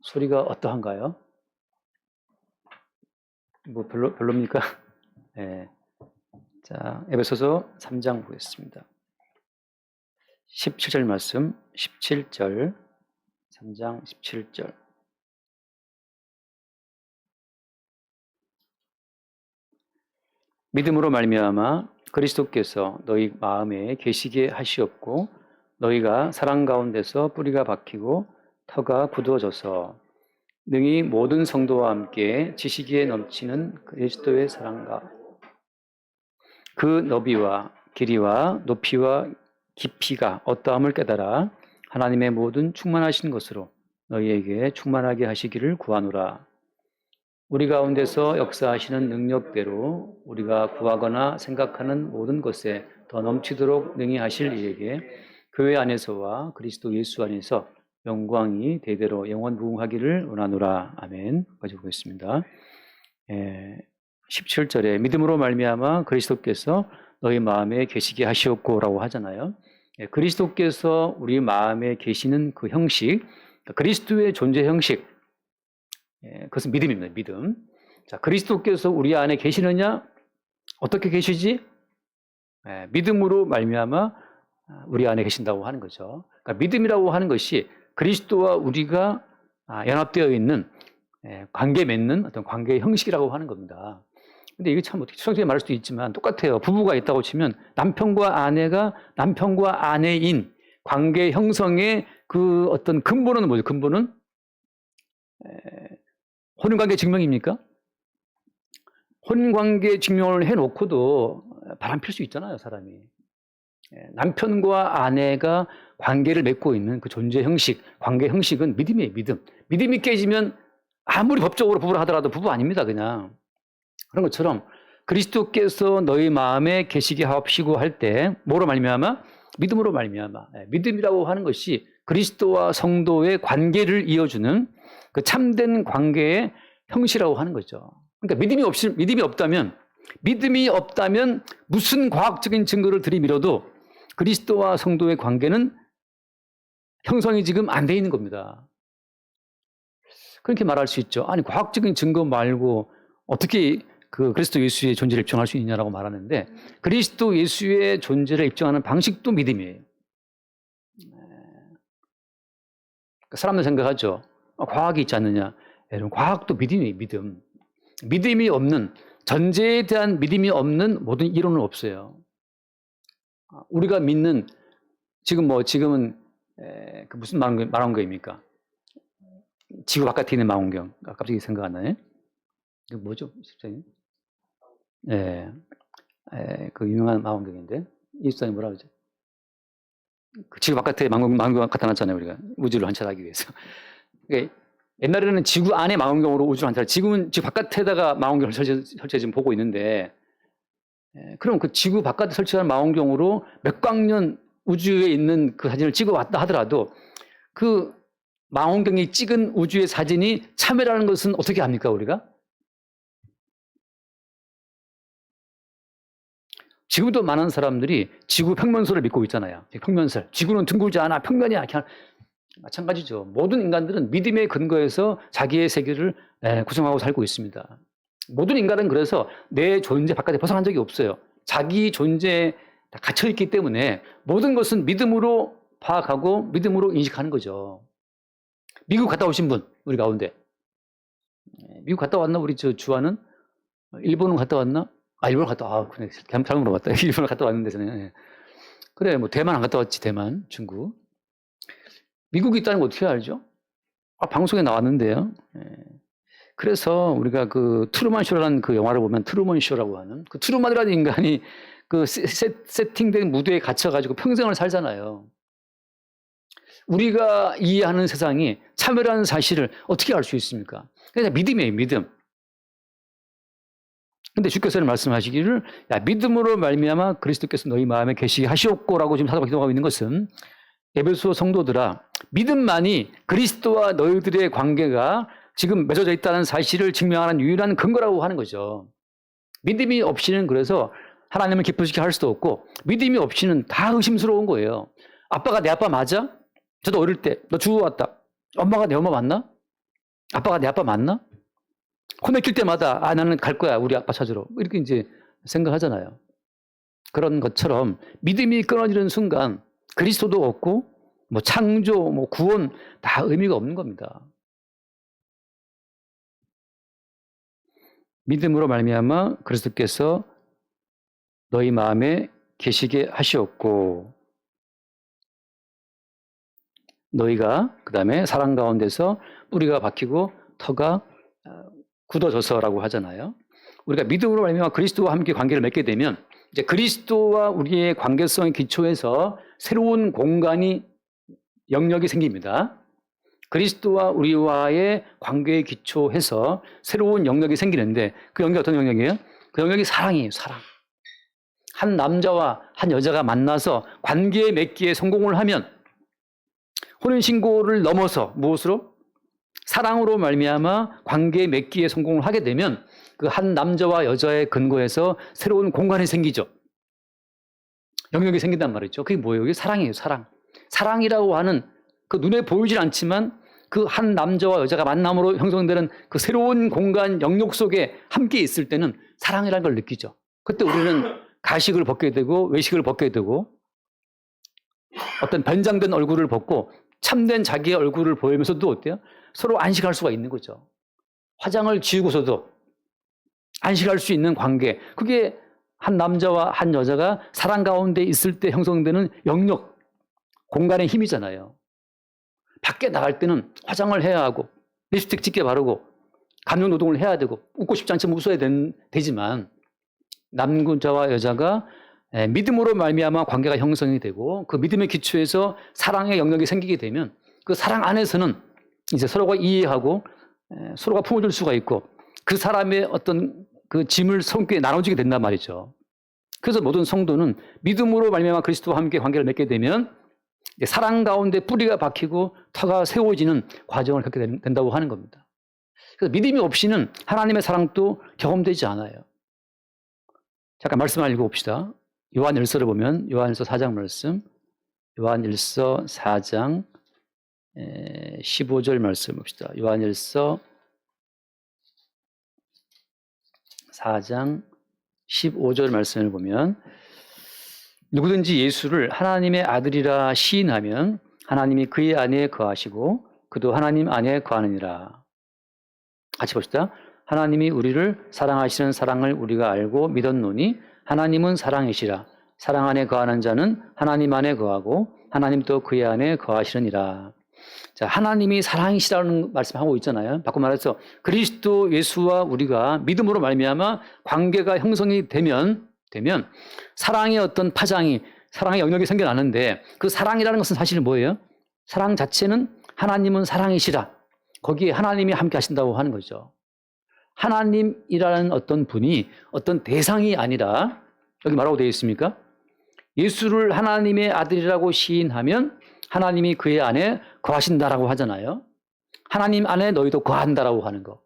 소리가 어떠한가요? 뭐 별로입니까? 네. 자, 에베소서 3장 보겠습니다. 17절 말씀, 17절, 3장 17절. 믿음으로 말미암아 그리스도께서 너희 마음에 계시게 하시옵고 너희가 사랑 가운데서 뿌리가 박히고 터가 굳어져서 능히 모든 성도와 함께 지식에 넘치는 그리스도의 사랑과 그 너비와 길이와 높이와 깊이가 어떠함을 깨달아 하나님의 모든 충만하신 것으로 너희에게 충만하게 하시기를 구하노라. 우리 가운데서 역사하시는 능력대로 우리가 구하거나 생각하는 모든 것에 더 넘치도록 능히 하실 이에게 교회 안에서와 그리스도 예수 안에서 영광이 대대로 영원무궁하기를 원하노라. 아멘. 까지 보겠습니다. 17절에 믿음으로 말미암아 그리스도께서 너희 마음에 계시게 하시옵고라고 하잖아요. 그리스도께서 우리 마음에 계시는 그 형식, 그리스도의 존재 형식, 그것은 믿음입니다. 믿음. 자, 그리스도께서 우리 안에 계시느냐? 어떻게 계시지? 믿음으로 말미암아 우리 안에 계신다고 하는 거죠. 그러니까 믿음이라고 하는 것이 그리스도와 우리가 연합되어 있는 관계 맺는 어떤 관계의 형식이라고 하는 겁니다. 근데 이게 참 어떻게 추상적으로 말할 수도 있지만 똑같아요. 부부가 있다고 치면 남편과 아내가 남편과 아내인 관계 형성의 그 어떤 근본은 뭐죠? 근본은 혼인관계 증명입니까? 혼인관계 증명을 해놓고도 바람필 수 있잖아요, 사람이. 남편과 아내가 관계를 맺고 있는 그 존재 형식, 관계 형식은 믿음이에요, 믿음. 믿음이 깨지면 아무리 법적으로 부부를 하더라도 부부 아닙니다, 그냥. 그런 것처럼 그리스도께서 너희 마음에 계시게 하옵시고 할 때 뭐로 말미암아? 믿음으로 말미암아. 믿음이라고 하는 것이 그리스도와 성도의 관계를 이어주는 그 참된 관계의 형식이라고 하는 거죠. 그러니까 믿음이 없다면 무슨 과학적인 증거를 들이밀어도 그리스도와 성도의 관계는 형성이 지금 안 돼 있는 겁니다. 그렇게 말할 수 있죠. 아니, 과학적인 증거 말고 어떻게 그 그리스도 예수의 존재를 입증할 수 있냐라고 말하는데 그리스도 예수의 존재를 입증하는 방식도 믿음이에요. 사람들 생각하죠. 과학이 있지 않느냐. 여러분, 과학도 믿음이에요, 믿음. 믿음이 없는, 전제에 대한 믿음이 없는 모든 이론은 없어요. 우리가 믿는, 지금은 그 무슨 망원경입니까? 지구 바깥에 있는 망원경. 갑자기 생각 안 나네? 이거 뭐죠, 실장님? 그 유명한 망원경인데. 이수장님 뭐라 그러죠? 그 지구 바깥에 망원경 갖다 놨잖아요, 우리가. 우주를 관찰하기 위해서. 그러니까 옛날에는 지구 안에 망원경으로 우주를 관찰, 지금은 지구 바깥에다가 망원경을 설치해 지금 보고 있는데, 그럼 그 지구 바깥에 설치한 망원경으로 몇 광년 우주에 있는 그 사진을 찍어왔다 하더라도 그 망원경이 찍은 우주의 사진이 참여라는 것은 어떻게 합니까, 우리가? 지금도 많은 사람들이 지구 평면설을 믿고 있잖아요. 평면설. 지구는 둥글지 않아, 평면이야. 마찬가지죠. 모든 인간들은 믿음의 근거에서 자기의 세계를 구성하고 살고 있습니다. 모든 인간은 그래서 내 존재 바깥에 벗어난 적이 없어요. 자기 존재에 다 갇혀있기 때문에 모든 것은 믿음으로 파악하고 믿음으로 인식하는 거죠. 미국 갔다 오신 분, 우리 가운데. 미국 갔다 왔나? 우리 주아는? 일본은 갔다 왔나? 일본 갔다, 그래. 잘못 물어봤다. 일본 갔다 왔는데, 저는. 그래, 대만 안 갔다 왔지, 대만, 중국. 미국이 있다는 거 어떻게 알죠? 방송에 나왔는데요. 그래서 우리가 그 트루먼 쇼라는 그 영화를 보면 트루먼 쇼라고 하는 그 트루먼이라는 인간이 그 세팅된 무대에 갇혀가지고 평생을 살잖아요. 우리가 이해하는 세상이 참여라는 사실을 어떻게 알 수 있습니까? 그냥 믿음이에요, 믿음. 근데 주께서는 말씀하시기를 믿음으로 말미암아 그리스도께서 너희 마음에 계시게 하시옵고라고 지금 사도가 기도하고 있는 것은 에베소 성도들아, 믿음만이 그리스도와 너희들의 관계가 지금 맺어져 있다는 사실을 증명하는 유일한 근거라고 하는 거죠. 믿음이 없이는 그래서 하나님을 기쁘시게 할 수도 없고 믿음이 없이는 다 의심스러운 거예요. 아빠가 내 아빠 맞아? 저도 어릴 때 너 죽어왔다. 엄마가 내 엄마 맞나? 아빠가 내 아빠 맞나? 혼내킬 때마다 나는 갈 거야. 우리 아빠 찾으러. 이렇게 이제 생각하잖아요. 그런 것처럼 믿음이 끊어지는 순간 그리스도도 없고 뭐 창조, 뭐 구원 다 의미가 없는 겁니다. 믿음으로 말미암아 그리스도께서 너희 마음에 계시게 하시었고 너희가 그다음에 사랑 가운데서 뿌리가 박히고 터가 굳어져서라고 하잖아요. 우리가 믿음으로 말미암아 그리스도와 함께 관계를 맺게 되면 이제 그리스도와 우리의 관계성의 기초에서 새로운 공간이 영역이 생깁니다. 그리스도와 우리와의 관계에 기초해서 새로운 영역이 생기는데 그 영역이 어떤 영역이에요? 그 영역이 사랑이에요. 사랑. 한 남자와 한 여자가 만나서 관계에 맺기에 성공을 하면 혼인신고를 넘어서 무엇으로? 사랑으로 말미암아 관계에 맺기에 성공을 하게 되면 그 한 남자와 여자의 근거에서 새로운 공간이 생기죠. 영역이 생긴단 말이죠. 그게 뭐예요? 그게 사랑이에요. 사랑. 사랑이라고 하는 그 눈에 보이질 않지만 그 한 남자와 여자가 만남으로 형성되는 그 새로운 공간 영역 속에 함께 있을 때는 사랑이라는 걸 느끼죠. 그때 우리는 가식을 벗게 되고 외식을 벗게 되고 어떤 변장된 얼굴을 벗고 참된 자기의 얼굴을 보이면서도 어때요? 서로 안식할 수가 있는 거죠. 화장을 지우고서도 안식할 수 있는 관계. 그게 한 남자와 한 여자가 사랑 가운데 있을 때 형성되는 영역, 공간의 힘이잖아요. 밖에 나갈 때는 화장을 해야 하고 립스틱 짙게 바르고 감정 노동을 해야 되고 웃고 싶지 않지만 웃어야 되지만 남자와 여자가 믿음으로 말미암아 관계가 형성이 되고 그 믿음의 기초에서 사랑의 영역이 생기게 되면 그 사랑 안에서는 이제 서로가 이해하고 서로가 품어줄 수가 있고 그 사람의 어떤 그 짐을 성께 나눠주게 된단 말이죠. 그래서 모든 성도는 믿음으로 말미암아 그리스도와 함께 관계를 맺게 되면 사랑 가운데 뿌리가 박히고 터가 세워지는 과정을 겪게 된다고 하는 겁니다. 그래서 믿음이 없이는 하나님의 사랑도 경험되지 않아요. 잠깐 말씀을 읽어봅시다. 요한일서를 보면 요한일서 4장 말씀, 요한일서 4장 15절 말씀 봅시다. 요한일서 4장 15절 말씀을 보면 누구든지 예수를 하나님의 아들이라 시인하면 하나님이 그의 안에 거하시고 그도 하나님 안에 거하느니라. 같이 봅시다. 하나님이 우리를 사랑하시는 사랑을 우리가 알고 믿었노니 하나님은 사랑이시라. 사랑 안에 거하는 자는 하나님 안에 거하고 하나님도 그의 안에 거하시느니라. 자, 하나님이 사랑이시라는 말씀하고 있잖아요. 바꿔 말해서 그리스도 예수와 우리가 믿음으로 말미암아 관계가 형성이 되면 사랑의 어떤 파장이 사랑의 영역이 생겨나는데 그 사랑이라는 것은 사실 뭐예요? 사랑 자체는 하나님은 사랑이시라. 거기에 하나님이 함께 하신다고 하는 거죠. 하나님이라는 어떤 분이 어떤 대상이 아니라 여기 뭐라고 되어 있습니까? 예수를 하나님의 아들이라고 시인하면 하나님이 그의 안에 거하신다라고 하잖아요. 하나님 안에 너희도 거한다라고 하는 거.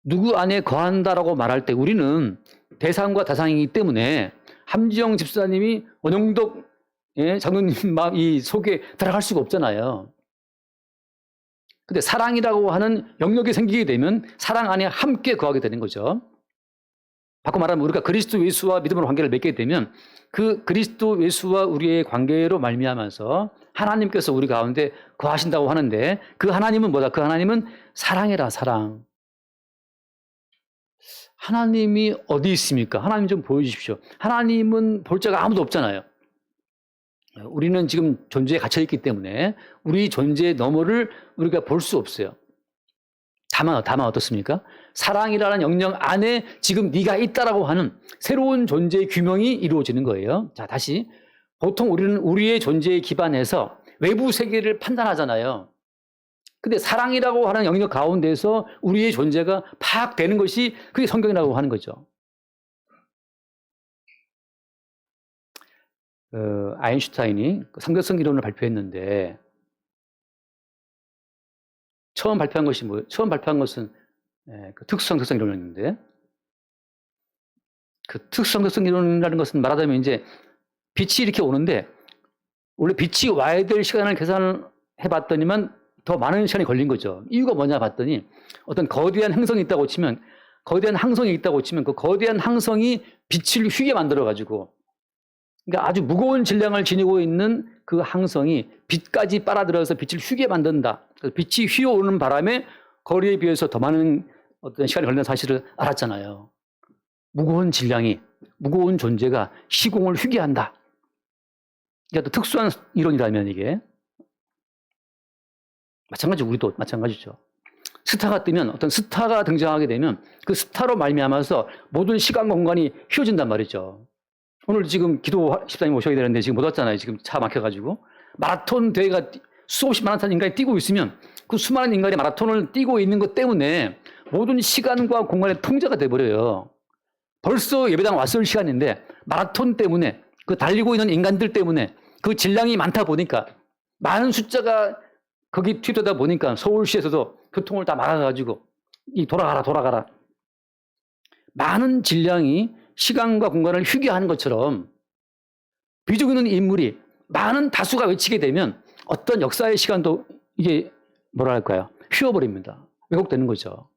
누구 안에 거한다라고 말할 때 우리는 대상과 다상이기 때문에 함지영 집사님이 원영덕 장로님 이 속에 들어갈 수가 없잖아요. 근데 사랑이라고 하는 영역이 생기게 되면 사랑 안에 함께 거하게 되는 거죠. 바꿔 말하면 우리가 그리스도 예수와 믿음으로 관계를 맺게 되면 그 그리스도 예수와 우리의 관계로 말미암아서 하나님께서 우리 가운데 거하신다고 하는데 그 하나님은 뭐다? 그 하나님은 사랑이라 사랑. 하나님이 어디 있습니까? 하나님 좀 보여주십시오. 하나님은 볼 자가 아무도 없잖아요. 우리는 지금 존재에 갇혀있기 때문에 우리 존재 너머를 우리가 볼 수 없어요. 다만 어떻습니까? 사랑이라는 영역 안에 지금 네가 있다라고 하는 새로운 존재의 규명이 이루어지는 거예요. 자, 다시. 보통 우리는 우리의 존재에 기반해서 외부 세계를 판단하잖아요. 근데 사랑이라고 하는 영역 가운데서 우리의 존재가 파악되는 것이 그게 성경이라고 하는 거죠. 아인슈타인이 상대성 이론을 발표했는데 처음 발표한 것이 뭐예요? 처음 발표한 것은 그 특수상대성 이론이었는데 그 특수상대성 이론이라는 것은 말하자면 이제 빛이 이렇게 오는데 원래 빛이 와야 될 시간을 계산을 해봤더니만 더 많은 시간이 걸린 거죠. 이유가 뭐냐 봤더니 어떤 거대한 행성이 있다고 치면 그 거대한 항성이 빛을 휘게 만들어 가지고, 그러니까 아주 무거운 질량을 지니고 있는 그 항성이 빛까지 빨아들여서 빛을 휘게 만든다. 빛이 휘어오는 바람에 거리에 비해서 더 많은 어떤 시간이 걸리는 사실을 알았잖아요. 무거운 질량이, 무거운 존재가 시공을 휘게 한다. 이게 또 특수한 이론이라면 이게 마찬가지로 우리도 마찬가지죠. 스타가 뜨면, 어떤 스타가 등장하게 되면 그 스타로 말미암아서 모든 시간과 공간이 휘어진단 말이죠. 오늘 지금 기도 집사님 오셔야 되는데 지금 못 왔잖아요. 지금 차 막혀가지고. 마라톤 대회가 수없이 많은 인간이 뛰고 있으면 그 수많은 인간이 마라톤을 뛰고 있는 것 때문에 모든 시간과 공간의 통제가 돼버려요. 벌써 예배당 왔을 시간인데 마라톤 때문에, 그 달리고 있는 인간들 때문에, 그 질량이 많다 보니까, 많은 숫자가 거기 투입되다 보니까 서울시에서도 교통을 다 막아가지고 돌아가라. 많은 질량이 시간과 공간을 휘게 하는 것처럼 비중 있는 인물이 많은 다수가 외치게 되면 어떤 역사의 시간도 이게 뭐랄까요? 휘어버립니다. 왜곡되는 거죠.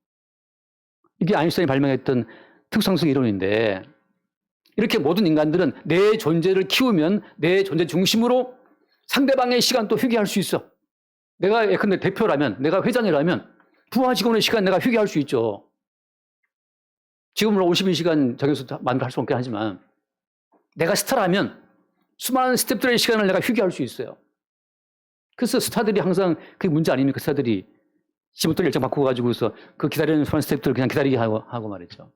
이게 아인슈타인이 발명했던 특성성 이론인데, 이렇게 모든 인간들은 내 존재를 키우면 내 존재 중심으로 상대방의 시간도 휘게 할 수 있어. 내가 예컨대 대표라면, 내가 회장이라면 부하 직원의 시간 내가 휘게 할 수 있죠. 지금은 52시간 정해서 만들 수 없긴 하지만, 내가 스타라면 수많은 스태프들의 시간을 내가 휘게 할 수 있어요. 그래서 스타들이 항상 그게 문제 아닙니까? 스타들이 시부터 일정 바꾸고 가지고서 그 기다리는 수많은 스태프들 그냥 기다리게 하고 말이죠.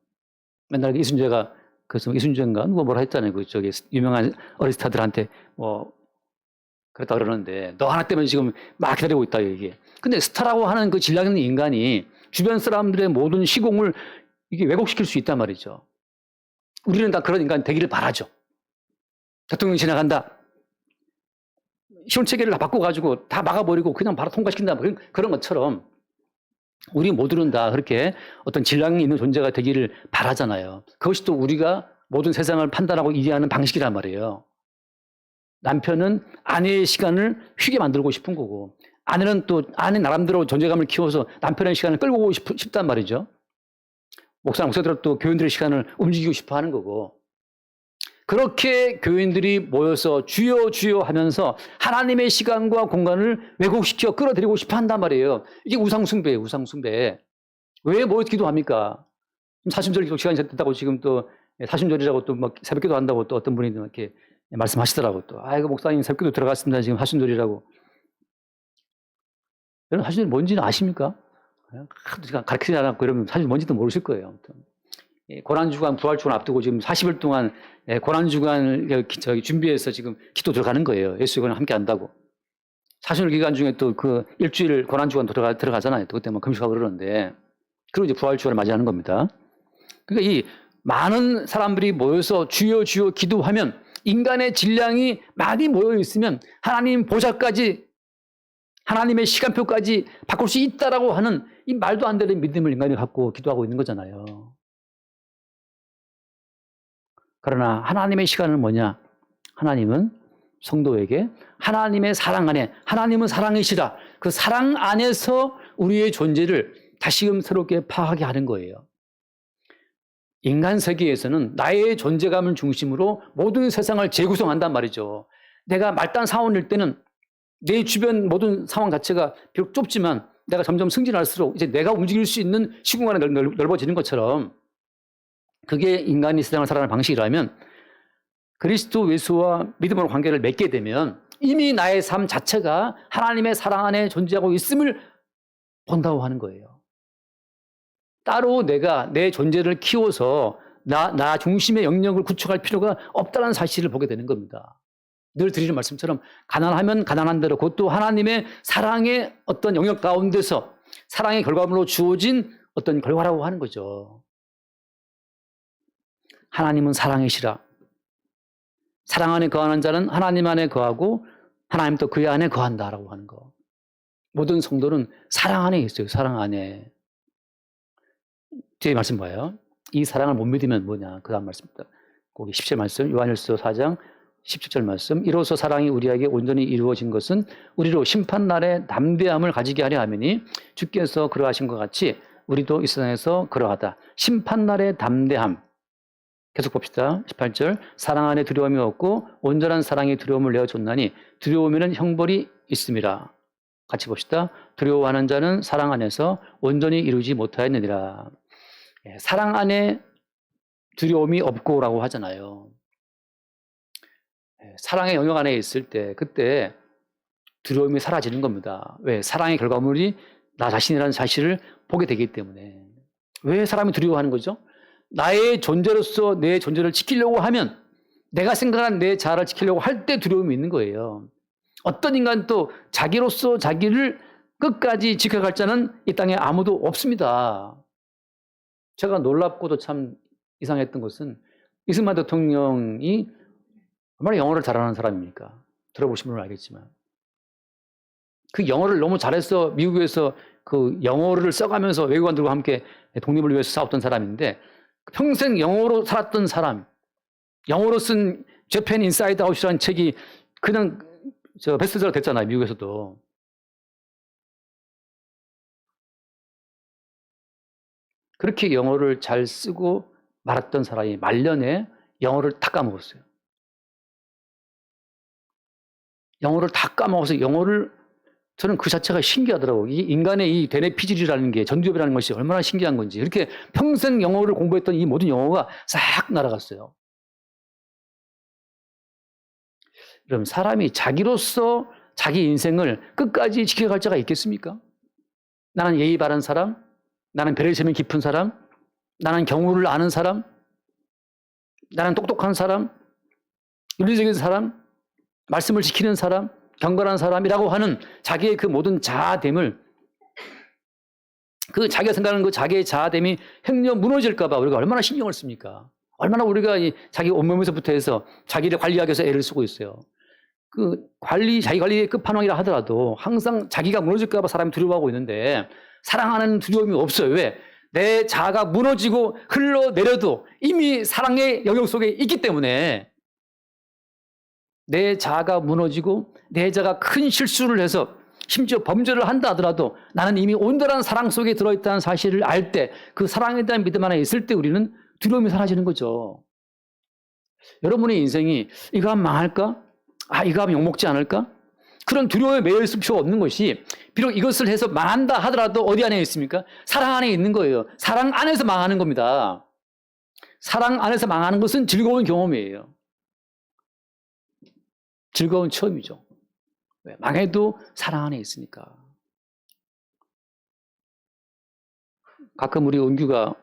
맨날 이순재가, 그래서 이순재인가 누가 뭐라 했잖아요. 그 저기 유명한 어린 스타들한테 뭐 그랬다 그러는데, 너 하나 때문에 지금 막 기다리고 있다 이게. 근데 스타라고 하는 그 질량 있는 인간이 주변 사람들의 모든 시공을 이게 왜곡시킬 수 있단 말이죠. 우리는 다 그런 인간 되기를 바라죠. 대통령이 지나간다. 시온체계를 다 바꿔가지고 다 막아버리고 그냥 바로 통과시킨다. 그런 것처럼 우리 모두는 다 그렇게 어떤 질량이 있는 존재가 되기를 바라잖아요. 그것이 또 우리가 모든 세상을 판단하고 이해하는 방식이란 말이에요. 남편은 아내의 시간을 휘게 만들고 싶은 거고, 아내는 또 아내 나름대로 존재감을 키워서 남편의 시간을 끌고 오고 싶단 말이죠. 목사들은 또 교인들의 시간을 움직이고 싶어 하는 거고, 그렇게 교인들이 모여서 주여 주여 하면서 하나님의 시간과 공간을 왜곡시켜 끌어들이고 싶어 한단 말이에요. 이게 우상숭배예요, 우상숭배. 왜 뭐 기도합니까? 사순절 기도 시간이 됐다고 지금 또 사순절이라고 또 막 새벽 기도 한다고 또 어떤 분이 이렇게 말씀하시더라고 또. 아이고, 목사님 새벽 기도 들어갔습니다. 지금 사순절이라고. 여러분 사순절이 뭔지는 아십니까? 가르치지 않았고 이러면 사실 뭔지도 모르실 거예요. 아무튼. 고난주간, 부활주간 앞두고 지금 40일 동안 고난주간을 준비해서 지금 기도 들어가는 거예요. 예수님과 함께 한다고. 사순절 기간 중에 또 그 일주일 고난주간 들어가잖아요. 또 그때 막 금식하고 그러는데, 그리고 이제 부활주간을 맞이하는 겁니다. 그러니까 이 많은 사람들이 모여서 주여 주여 기도하면, 인간의 질량이 많이 모여 있으면 하나님 보좌까지, 하나님의 시간표까지 바꿀 수 있다라고 하는 이 말도 안 되는 믿음을 인간이 갖고 기도하고 있는 거잖아요. 그러나 하나님의 시간은 뭐냐? 하나님은 성도에게 하나님의 사랑 안에, 하나님은 사랑이시라, 그 사랑 안에서 우리의 존재를 다시금 새롭게 파악하게 하는 거예요. 인간 세계에서는 나의 존재감을 중심으로 모든 세상을 재구성한단 말이죠. 내가 말단 사원일 때는 내 주변 모든 상황 자체가 비록 좁지만 내가 점점 승진할수록 이제 내가 움직일 수 있는 시공간이 넓어지는 것처럼, 그게 인간이 세상을 살아가는 방식이라면, 그리스도 예수와 믿음으로 관계를 맺게 되면 이미 나의 삶 자체가 하나님의 사랑 안에 존재하고 있음을 본다고 하는 거예요. 따로 내가 내 존재를 키워서 나 중심의 영역을 구축할 필요가 없다는 사실을 보게 되는 겁니다. 늘 드리는 말씀처럼 가난하면 가난한 대로 그것도 하나님의 사랑의 어떤 영역 가운데서 사랑의 결과물로 주어진 어떤 결과라고 하는 거죠. 하나님은 사랑이시라. 사랑 안에 거하는 자는 하나님 안에 거하고 하나님도 그의 안에 거한다라고 하는 거. 모든 성도는 사랑 안에 있어요. 사랑 안에. 뒤에 말씀 뭐예요? 이 사랑을 못 믿으면 뭐냐? 그 다음 말씀입니다. 거기 17 말씀, 요한일서 4장 17절 말씀. 이로써 사랑이 우리에게 온전히 이루어진 것은 우리로 심판날에 담대함을 가지게 하려 함이니 주께서 그러하신 것 같이 우리도 이 세상에서 그러하다. 심판날의 담대함. 계속 봅시다. 18절. 사랑 안에 두려움이 없고 온전한 사랑이 두려움을 내어줬나니 두려움에는 형벌이 있음이라. 같이 봅시다. 두려워하는 자는 사랑 안에서 온전히 이루지 못하였느니라. 사랑 안에 두려움이 없고라고 하잖아요. 사랑의 영역 안에 있을 때 그때 두려움이 사라지는 겁니다. 왜? 사랑의 결과물이 나 자신이라는 사실을 보게 되기 때문에. 왜 사람이 두려워하는 거죠? 나의 존재로서 내 존재를 지키려고 하면, 내가 생각한 내 자아를 지키려고 할 때 두려움이 있는 거예요. 어떤 인간도 자기로서 자기를 끝까지 지켜갈 자는 이 땅에 아무도 없습니다. 제가 놀랍고도 참 이상했던 것은 이승만 대통령이 얼마나 영어를 잘하는 사람입니까? 들어보신 분은 알겠지만. 그 영어를 너무 잘해서 미국에서 그 영어를 써가면서 외교관들과 함께 독립을 위해서 싸웠던 사람인데 평생 영어로 살았던 사람, 영어로 쓴 Japan Inside Out이라는 책이 그냥 베스트셀러 됐잖아요, 미국에서도. 그렇게 영어를 잘 쓰고 말았던 사람이 말년에 영어를 다 까먹었어요. 영어를 다 까먹어서 저는 그 자체가 신기하더라고요. 이 인간의 이 되뇌 피질이라는 게, 전두엽이라는 것이 얼마나 신기한 건지. 이렇게 평생 영어를 공부했던 이 모든 영어가 싹 날아갔어요. 그럼 사람이 자기로서 자기 인생을 끝까지 지켜갈 자가 있겠습니까? 나는 예의 바른 사람, 나는 배려심이 깊은 사람, 나는 경우를 아는 사람, 나는 똑똑한 사람, 윤리적인 사람, 말씀을 지키는 사람, 경건한 사람이라고 하는 자기의 그 모든 자아됨을, 그 자기가 생각하는 그 자기의 자아됨이 행여 무너질까봐 우리가 얼마나 신경을 씁니까? 얼마나 우리가 자기 온몸에서부터 해서 자기를 관리하기 위해서 애를 쓰고 있어요. 자기 관리의 끝판왕이라 하더라도 항상 자기가 무너질까봐 사람이 두려워하고 있는데 사랑하는 두려움이 없어요. 왜? 내 자아가 무너지고 흘러내려도 이미 사랑의 영역 속에 있기 때문에. 내 자아가 무너지고 내 자아가 큰 실수를 해서 심지어 범죄를 한다 하더라도 나는 이미 온전한 사랑 속에 들어있다는 사실을 알 때, 그 사랑에 대한 믿음 안에 있을 때 우리는 두려움이 사라지는 거죠. 여러분의 인생이 이거 하면 망할까? 이거 하면 욕먹지 않을까? 그런 두려움에 매여 있을 필요가 없는 것이, 비록 이것을 해서 망한다 하더라도 어디 안에 있습니까? 사랑 안에 있는 거예요. 사랑 안에서 망하는 겁니다. 사랑 안에서 망하는 것은 즐거운 경험이에요. 즐거운 체험이죠. 왜? 망해도 사랑 안에 있으니까. 가끔 우리 은규가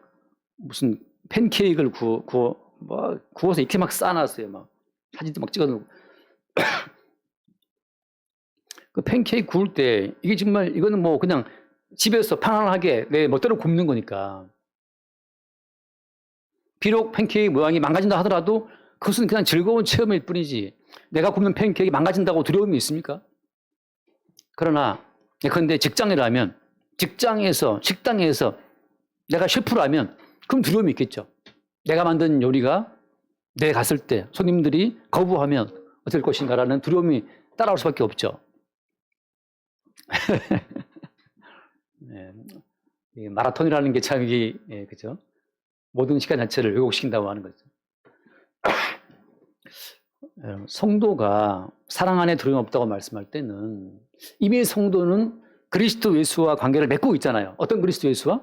무슨 팬케이크를 구워서 이렇게 막 쌓아놨어요. 막 사진도 막 찍어놓고. 그 팬케이크 구울 때 이게 정말, 이거는 뭐 그냥 집에서 편안하게 내 멋대로 굽는 거니까. 비록 팬케이크 모양이 망가진다 하더라도 그것은 그냥 즐거운 체험일 뿐이지, 내가 굽는 팬케이크가 망가진다고 두려움이 있습니까? 그러나 그런데 직장이라면, 직장에서, 식당에서 내가 셰프라면 그럼 두려움이 있겠죠. 내가 만든 요리가 내가 갔을 때 손님들이 거부하면 어떨 것인가라는 두려움이 따라올 수밖에 없죠. 네, 마라톤이라는 게 참 그죠? 모든 시간 자체를 왜곡시킨다고 하는 거죠. 성도가 사랑 안에 두려움이 없다고 말씀할 때는 이미 성도는 그리스도 예수와 관계를 맺고 있잖아요. 어떤 그리스도 예수와?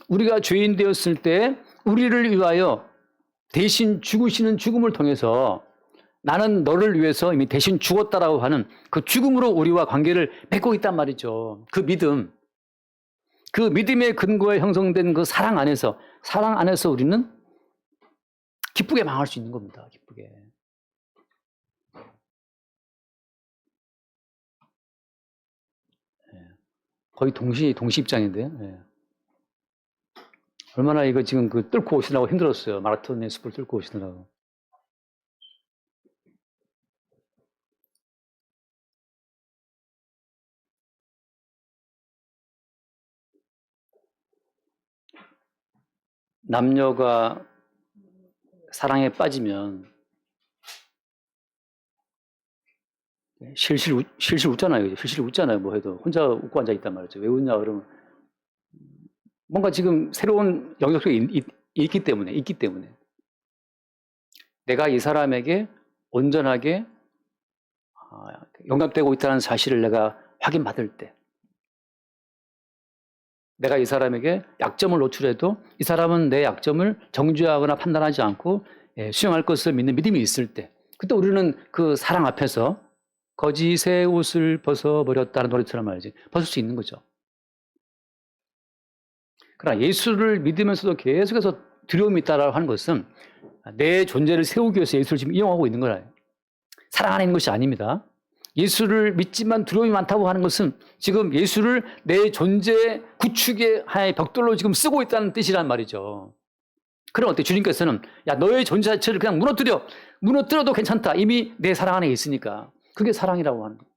우리가 죄인 되었을 때 우리를 위하여 대신 죽으시는 죽음을 통해서 나는 너를 위해서 이미 대신 죽었다라고 하는 그 죽음으로 우리와 관계를 맺고 있단 말이죠. 그 믿음, 그 믿음의 근거에 형성된 그 사랑 안에서 우리는 기쁘게 망할 수 있는 겁니다. 기쁘게. 거의 동시 입장인데요. 얼마나 이거 지금 뚫고 오시느라고 힘들었어요. 마라톤의 숲을 뚫고 오시느라고. 남녀가 사랑에 빠지면 실실 웃잖아요. 실실 웃잖아요. 뭐 해도 혼자 웃고 앉아 있단 말이죠. 왜 웃냐 그러면 뭔가 지금 새로운 영역 속에 있기 때문에 내가 이 사람에게 온전하게 영감되고 있다는 사실을 내가 확인받을 때, 내가 이 사람에게 약점을 노출해도 이 사람은 내 약점을 정죄하거나 판단하지 않고 수용할 것을 믿는 믿음이 있을 때, 그때 우리는 그 사랑 앞에서 거짓의 옷을 벗어버렸다는 노래처럼 말이지, 벗을 수 있는 거죠. 그러나 예수를 믿으면서도 계속해서 두려움이 있다라고 하는 것은 내 존재를 세우기 위해서 예수를 지금 이용하고 있는 거예요. 사랑 안에 있는 것이 아닙니다. 예수를 믿지만 두려움이 많다고 하는 것은 지금 예수를 내 존재 구축의 하나의 벽돌로 지금 쓰고 있다는 뜻이란 말이죠. 그럼 어때? 주님께서는 야, 너의 존재 자체를 그냥 무너뜨려도 괜찮다. 이미 내 사랑 안에 있으니까. 그게 사랑이라고 하는 거예요.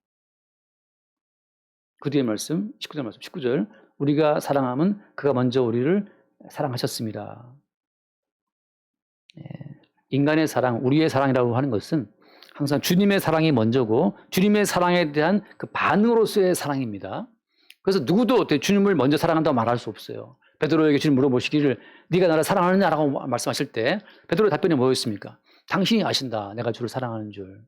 그 뒤에 말씀, 19절. 우리가 사랑하면 그가 먼저 우리를 사랑하셨습니다. 인간의 사랑, 우리의 사랑이라고 하는 것은 항상 주님의 사랑이 먼저고 주님의 사랑에 대한 그 반응으로서의 사랑입니다. 그래서 누구도 주님을 먼저 사랑한다고 말할 수 없어요. 베드로에게 주님 물어보시기를 네가 나를 사랑하느냐라고 말씀하실 때 베드로의 답변이 뭐였습니까? 당신이 아신다. 내가 주를 사랑하는 줄.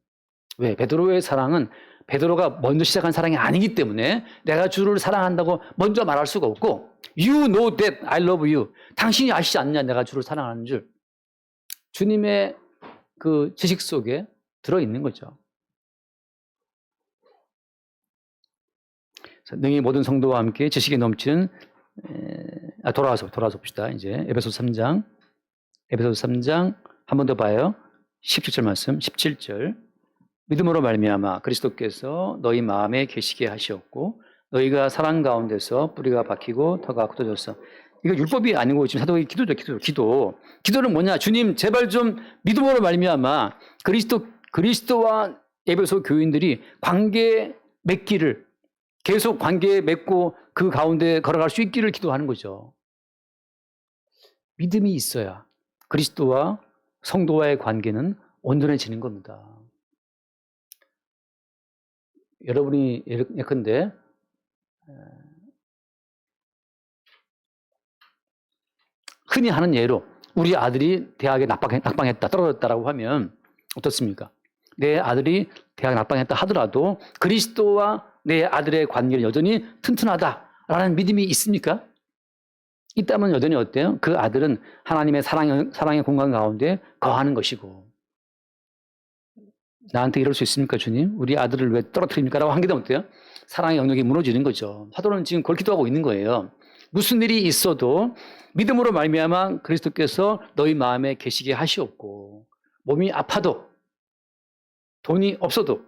왜? 베드로의 사랑은 베드로가 먼저 시작한 사랑이 아니기 때문에 내가 주를 사랑한다고 먼저 말할 수가 없고 You know that I love you. 당신이 아시지 않냐 내가 주를 사랑하는 줄. 주님의 그 지식 속에 들어있는 거죠. 능히 모든 성도와 함께 지식에 넘치는 돌아와서 봅시다. 이제 에베소서 3장 한 번 더 봐요. 17절 말씀 17절 믿음으로 말미암아 그리스도께서 너희 마음에 계시게 하시었고 너희가 사랑 가운데서 뿌리가 박히고 터가 굳어졌어. 이거 율법이 아니고 지금 사도의 기도죠. 기도는 뭐냐? 주님 제발 좀 믿음으로 말미암아 그리스도와 에베소 교인들이 관계 맺기를 계속 관계 맺고 그 가운데 걸어갈 수 있기를 기도하는 거죠. 믿음이 있어야 그리스도와 성도와의 관계는 온전해지는 겁니다. 여러분이 예컨대 흔히 하는 예로 우리 아들이 대학에 낙방했다, 떨어졌다라고 하면 어떻습니까? 내 아들이 대학에 낙방했다 하더라도 그리스도와 내 아들의 관계는 여전히 튼튼하다라는 믿음이 있습니까? 있다면 여전히 어때요? 그 아들은 하나님의 사랑의 공간 가운데 거하는 것이고 나한테 이럴 수 있습니까, 주님? 우리 아들을 왜 떨어뜨립니까? 라고 한 게 되면 어때요? 사랑의 영역이 무너지는 거죠. 사도는 지금 그걸 기도하고 있는 거예요. 무슨 일이 있어도 믿음으로 말미암아 그리스도께서 너희 마음에 계시게 하시옵고 몸이 아파도 돈이 없어도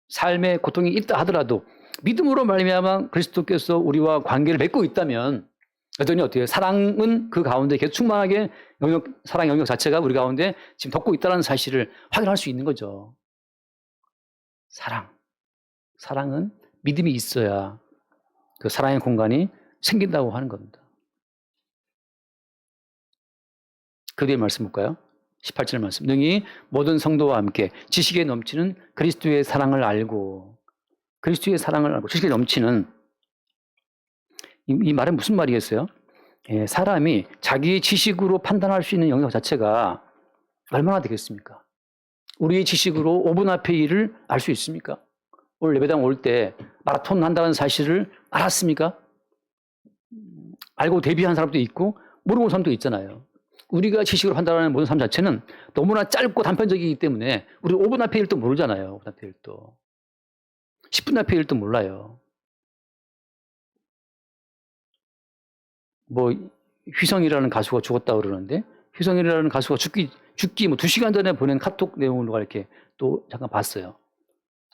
삶의 고통이 있다 하더라도 믿음으로 말미암아 그리스도께서 우리와 관계를 맺고 있다면 여전히 어때요? 사랑은 그 가운데 계속 충만하게 사랑 영역 자체가 우리 가운데 지금 덮고 있다는 사실을 확인할 수 있는 거죠. 사랑은 믿음이 있어야 그 사랑의 공간이 생긴다고 하는 겁니다. 그 뒤에 말씀 볼까요? 18절 말씀. 능히 모든 성도와 함께 지식에 넘치는 그리스도의 사랑을 알고 지식에 넘치는 이 말은 무슨 말이겠어요? 사람이 자기의 지식으로 판단할 수 있는 영역 자체가 얼마나 되겠습니까? 우리의 지식으로 5분 앞의 일을 알 수 있습니까? 오늘 예배당 올 때 마라톤 한다는 사실을 알았습니까? 알고 데뷔한 사람도 있고 모르는 사람도 있잖아요. 우리가 지식으로 판단하는 모든 삶 자체는 너무나 짧고 단편적이기 때문에 우리 5분 앞의 일도 모르잖아요. 5분 앞의 일도. 10분 앞의 일도 몰라요. 뭐 휘성이라는 가수가 죽었다고 그러는데 휘성이라는 가수가 죽기 뭐 2시간 전에 보낸 카톡 내용을 이렇게 또 잠깐 봤어요.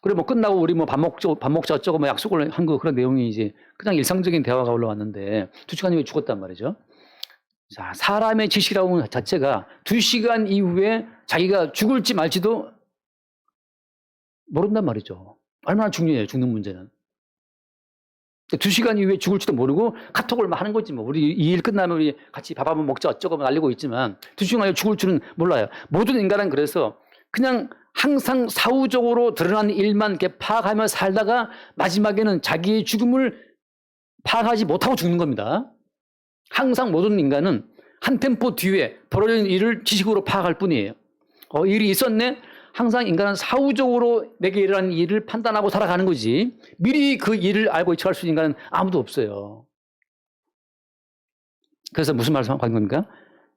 그래 뭐 끝나고 우리 뭐 밥 먹자 어쩌고 뭐 약속을 한 거 그런 내용이 이제 그냥 일상적인 대화가 올라왔는데 2시간 후에 죽었단 말이죠. 자, 사람의 지식이라고 하는 자체가 2시간 이후에 자기가 죽을지 말지도 모른단 말이죠. 얼마나 중요해요, 죽는 문제는. 2시간 이후에 죽을지도 모르고 카톡을 막 하는 거지 뭐. 우리 이 일 끝나면 우리 같이 밥 한번 먹자 어쩌고 날리고 있지만 2시간 이후에 죽을 줄은 몰라요. 모든 인간은 그래서 그냥 항상 사후적으로 드러난 일만 이렇게 파악하며 살다가 마지막에는 자기의 죽음을 파악하지 못하고 죽는 겁니다. 항상 모든 인간은 한 템포 뒤에 벌어진 일을 지식으로 파악할 뿐이에요. 일이 있었네? 항상 인간은 사후적으로 내게 일어난 일을 판단하고 살아가는 거지, 미리 그 일을 알고 예측할 수 있는 인간은 아무도 없어요. 그래서 무슨 말을 하는 겁니까?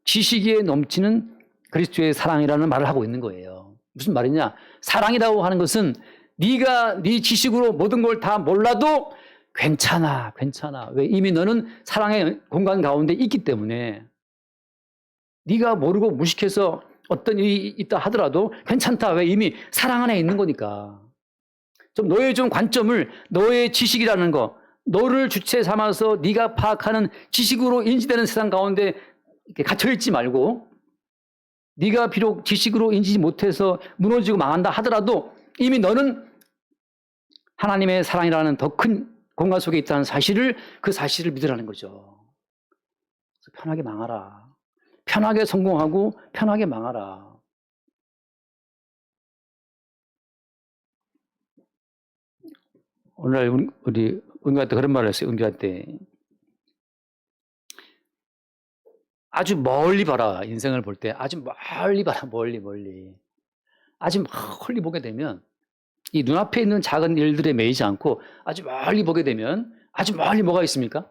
지식에 넘치는 그리스도의 사랑이라는 말을 하고 있는 거예요. 무슨 말이냐? 사랑이라고 하는 것은 네가 네 지식으로 모든 걸 다 몰라도 괜찮아. 왜? 이미 너는 사랑의 공간 가운데 있기 때문에. 네가 모르고 무식해서 어떤 일이 있다 하더라도 괜찮다. 왜? 이미 사랑 안에 있는 거니까. 좀 너의 좀 관점을, 너의 지식이라는 거, 너를 주체 삼아서 네가 파악하는 지식으로 인지되는 세상 가운데 이렇게 갇혀 있지 말고, 네가 비록 지식으로 인지지 못해서 무너지고 망한다 하더라도 이미 너는 하나님의 사랑이라는 더 큰 공간 속에 있다는 사실을, 그 사실을 믿으라는 거죠. 그래서 편하게 망하라. 편하게 성공하고 편하게 망하라. 오늘 우리 은규한테 그런 말을 했어요. 은규한테 아주 멀리 봐라. 인생을 볼 때 아주 멀리 봐라. 멀리. 아주 멀리 보게 되면 이 눈앞에 있는 작은 일들에 매이지 않고 아주 멀리 보게 되면, 아주 멀리 뭐가 있습니까?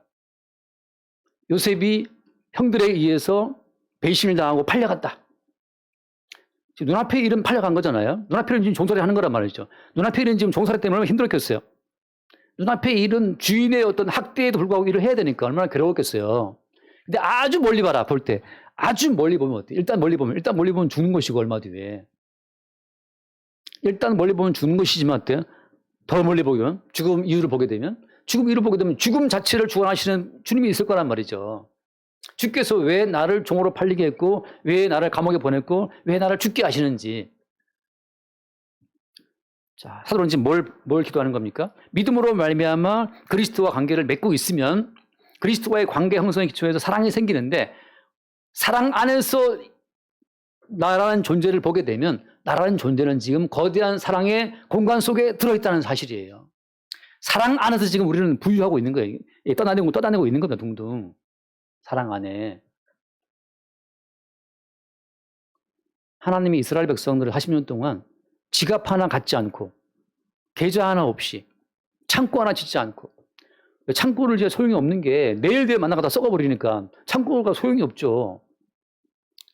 요셉이 형들에 의해서 배신을 당하고 팔려갔다. 지금 눈앞에 일은 팔려간 거잖아요. 눈앞에 일은 지금 종살이 하는 거란 말이죠. 눈앞에 일은 지금 종살이 때문에 얼마나 힘들었겠어요. 눈앞에 일은 주인의 어떤 학대에도 불구하고 일을 해야 되니까 얼마나 괴로웠겠어요. 근데 아주 멀리 봐라. 볼 때 아주 멀리 보면 어때? 일단 멀리 보면 죽는 것이고, 얼마 뒤에 일단 멀리 보면 죽는 것이지만 어때요? 더 멀리 보면 죽음 이유를 보게 되면, 죽음 자체를 주관하시는 주님이 있을 거란 말이죠. 주께서 왜 나를 종으로 팔리게 했고, 왜 나를 감옥에 보냈고, 왜 나를 죽게 하시는지. 자, 사도는 지금 뭘 기도하는 겁니까? 믿음으로 말미암아 그리스도와 관계를 맺고 있으면 그리스도와의 관계 형성에 기초해서 사랑이 생기는데, 사랑 안에서 나라는 존재를 보게 되면 나라는 존재는 지금 거대한 사랑의 공간 속에 들어있다는 사실이에요. 사랑 안에서 지금 우리는 부유하고 있는 거예요. 떠다니고 있는 겁니다. 둥둥. 사랑 안에. 하나님이 이스라엘 백성들을 40년 동안 지갑 하나 갖지 않고, 계좌 하나 없이, 창고 하나 짓지 않고, 창고를 이제 소용이 없는 게 내일 뒤에 만나가다 썩어버리니까 창고가 소용이 없죠.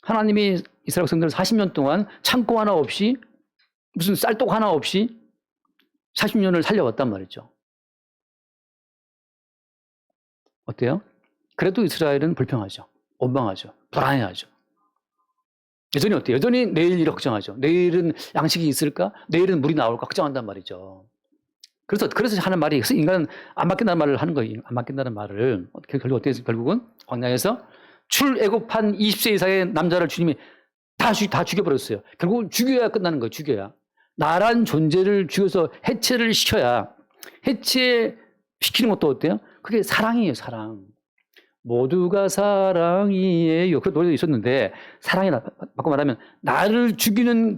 하나님이 이스라엘 백성들을 40년 동안 창고 하나 없이, 무슨 쌀독 하나 없이 40년을 살려왔단 말이죠. 어때요? 그래도 이스라엘은 불평하죠. 원망하죠. 불안해하죠. 여전히 어때요? 여전히 내일 일을 걱정하죠. 내일은 양식이 있을까? 내일은 물이 나올까? 걱정한단 말이죠. 그래서 하는 말이, 인간은 안 맡긴다는 말을 하는 거예요. 안 맡긴다는 말을. 결국 어떻게 해서 결국은 광야에서 출애굽한 20세 이상의 남자를 주님이 다 죽여버렸어요. 결국은 죽여야 끝나는 거예요. 죽여야. 나란 존재를 죽여서 해체를 시켜야. 해체시키는 것도 어때요? 그게 사랑이에요. 사랑. 모두가 사랑이에요. 그 노래도 있었는데, 사랑이라 바꿔 말하면 나를 죽이는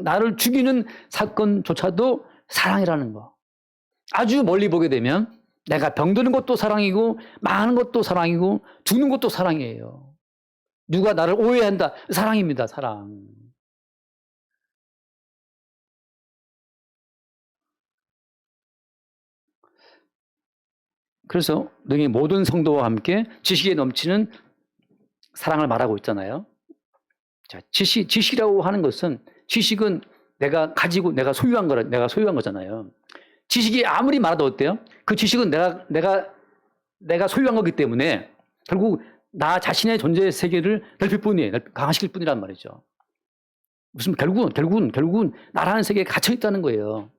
나를 죽이는 사건조차도 사랑이라는 거. 아주 멀리 보게 되면 내가 병드는 것도 사랑이고, 망하는 것도 사랑이고, 죽는 것도 사랑이에요. 누가 나를 오해한다. 사랑입니다. 사랑. 그래서 너희 모든 성도와 함께 지식에 넘치는 사랑을 말하고 있잖아요. 자, 지식이라고 하는 것은, 지식은 내가 가지고 내가 소유한 거잖아요. 지식이 아무리 많아도 어때요? 그 지식은 내가 소유한 거기 때문에 결국 나 자신의 존재의 세계를 넓힐 뿐이에요. 강화시킬 뿐이란 말이죠. 무슨 결국은 나라는 세계에 갇혀 있다는 거예요.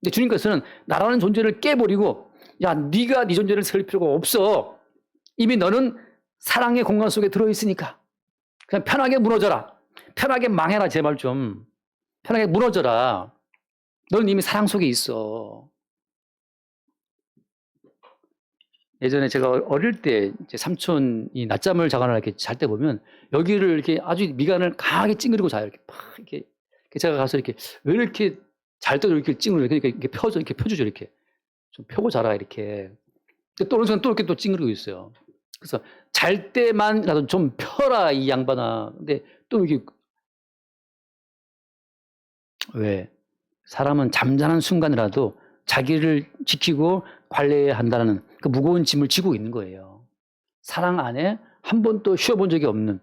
근데 주님께서는 나라는 존재를 깨버리고, 야, 네가 네 존재를 세울 필요가 없어. 이미 너는 사랑의 공간 속에 들어있으니까 그냥 편하게 무너져라. 편하게 망해라. 제발 좀 편하게 무너져라. 너는 이미 사랑 속에 있어. 예전에 제가 어릴 때 제 삼촌이 낮잠을 자거나 이렇게 잘 때 보면 여기를 이렇게 아주 미간을 강하게 찡그리고 자요. 이렇게 팍 이렇게 제가 가서 이렇게 왜 이렇게 잘 떠 이렇게 찡그려 그러니까 이렇게 펴줘 이렇게 펴주죠 이렇게 좀 펴고 자라 이렇게. 또 어느 순간 또 이렇게 또 찡그리고 있어요. 그래서 잘 때만이라도 좀 펴라 이 양반아. 근데 또 이렇게 왜 사람은 잠자는 순간이라도 자기를 지키고 관리해야 한다는 그 무거운 짐을 지고 있는 거예요. 사랑 안에 한 번도 쉬어본 적이 없는,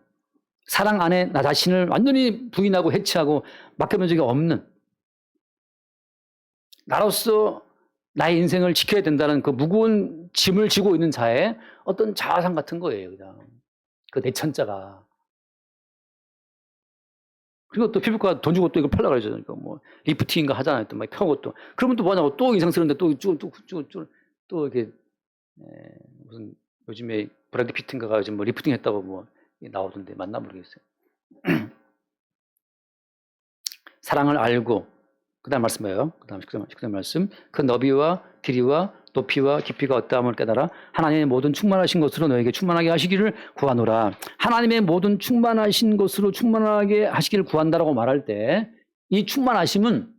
사랑 안에 나 자신을 완전히 부인하고 해치하고 맡겨본 적이 없는, 나로서 나의 인생을 지켜야 된다는 그 무거운 짐을 지고 있는 자의 어떤 자아상 같은 거예요. 그냥 그 내천자가. 그리고 또 피부과 돈 주고 또 이거 펴려고 그러죠. 그러니까 뭐 리프팅인가 하잖아요. 또 막 펴고 또 그러면 또 뭐냐고 또 이상스러운데 또 이렇게 무슨 요즘에 브래드 피트인가가 요즘 뭐 리프팅 했다고 뭐 나오던데 맞나 모르겠어요. 사랑을 알고 그다음 말씀 뭐예요? 그다음 말씀 그 너비와 길이와 높이와 깊이가 어떠함을 깨달아 하나님의 모든 충만하신 것으로 너에게 충만하게 하시기를 구하노라. 하나님의 모든 충만하신 것으로 충만하게 하시기를 구한다라고 말할 때 이 충만하심은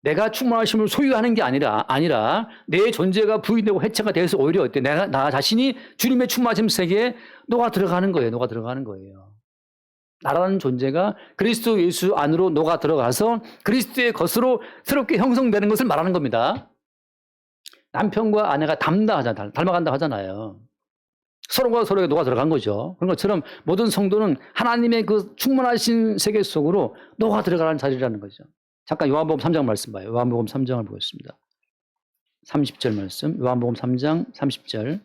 내가 충만하심을 소유하는 게 아니라 내 존재가 부인되고 해체가 돼서 오히려 어때? 나 자신이 주님의 충만하심 세계에 녹아 들어가는 거예요. 녹아 들어가는 거예요. 나라는 존재가 그리스도 예수 안으로 녹아 들어가서 그리스도의 것으로 새롭게 형성되는 것을 말하는 겁니다. 남편과 아내가 닮아간다 하잖아요. 서로가 서로에게 녹아 들어간 거죠. 그런 것처럼 모든 성도는 하나님의 그 충만하신 세계 속으로 녹아 들어가는 자리라는 거죠. 잠깐 요한복음 3장 말씀 봐요. 요한복음 3장을 보겠습니다. 30절 말씀. 요한복음 3장 30절.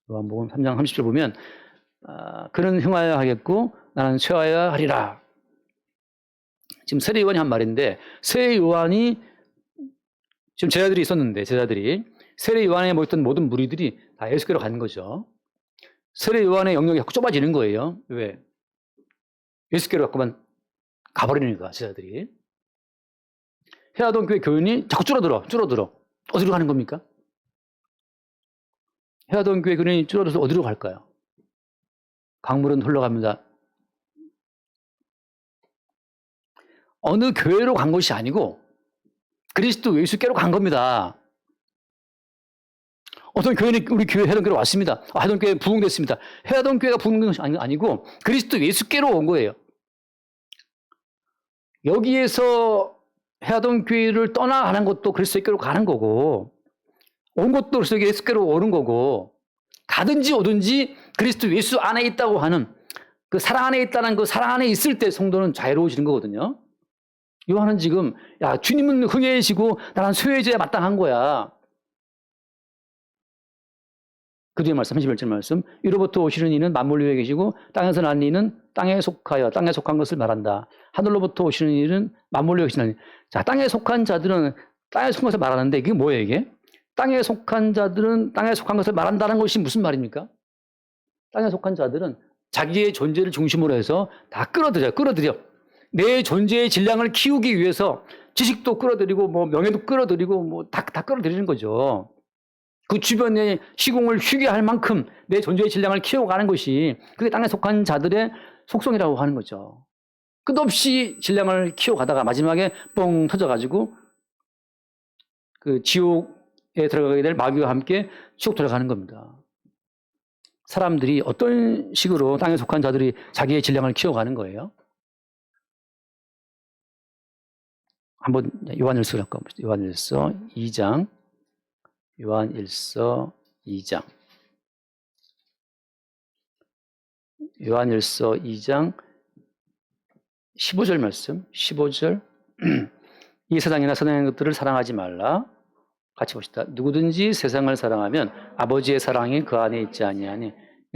요한복음 3장 30절 보면 그는 흥하여야 하겠고 나는 쇠하여야 하리라. 지금 세례 요한이 한 말인데 세례 요한이 지금 제자들이 세례 요한에 모였던 모든 무리들이 다 예수께로 가는 거죠. 세례 요한의 영역이 자꾸 좁아지는 거예요. 왜? 예수께로 자꾸만 가버리니까 제자들이. 해화동 교회 교인이 자꾸 줄어들어. 어디로 가는 겁니까? 해화동 교회 교인이 줄어들어서 어디로 갈까요? 강물은 흘러갑니다. 어느 교회로 간 것이 아니고 그리스도 예수께로 간 겁니다. 어떤 교인이 우리 교회 해화동교회로 왔습니다. 해화동교회 부흥됐습니다. 해화동교회가 부흥된 것이 아니고 그리스도 예수께로 온 거예요. 여기에서 해화동교회를 떠나가는 것도 그리스도께로 가는 거고 온 것도 그리스도께로 오는 거고 가든지 오든지 그리스도 예수 안에 있다고 하는 그 사랑 안에 있다는 그 사랑 안에 있을 때 성도는 자유로워지는 거거든요. 요한은 지금 야 주님은 흥해지고 나는 쇠해져야 마땅한 거야. 그 뒤에 말씀 31절 말씀 위로부터 오시는 이는 만물 위에 계시고 땅에서 난 이는 땅에 속하여 땅에 속한 것을 말한다. 하늘로부터 오시는 이는 만물 위에 계시는 자 땅에 속한 자들은 땅에 속한 것을 말하는데 이게 뭐예요 이게? 땅에 속한 자들은 땅에 속한 것을 말한다는 것이 무슨 말입니까? 땅에 속한 자들은 자기의 존재를 중심으로 해서 다 끌어들여. 내 존재의 질량을 키우기 위해서 지식도 끌어들이고 뭐 명예도 끌어들이고 뭐 다 끌어들이는 거죠. 그 주변의 시공을 휴게 할 만큼 내 존재의 질량을 키워가는 것이 그게 땅에 속한 자들의 속성이라고 하는 거죠. 끝없이 질량을 키워가다가 마지막에 뻥 터져가지고 그 지옥에 들어가게 될 마귀와 함께 지옥 들어가는 겁니다. 사람들이 어떤 식으로 땅에 속한 자들이 자기의 질량을 키워가는 거예요? 한번 요한일서 잠깐 봅시다. 요한일서 2장. 요한일서 2장. 요한일서 2장 15절 말씀. 15절. 이 세상이나 세상의 것들을 사랑하지 말라. 같이 봅시다. 누구든지 세상을 사랑하면 아버지의 사랑이 그 안에 있지 아니하니.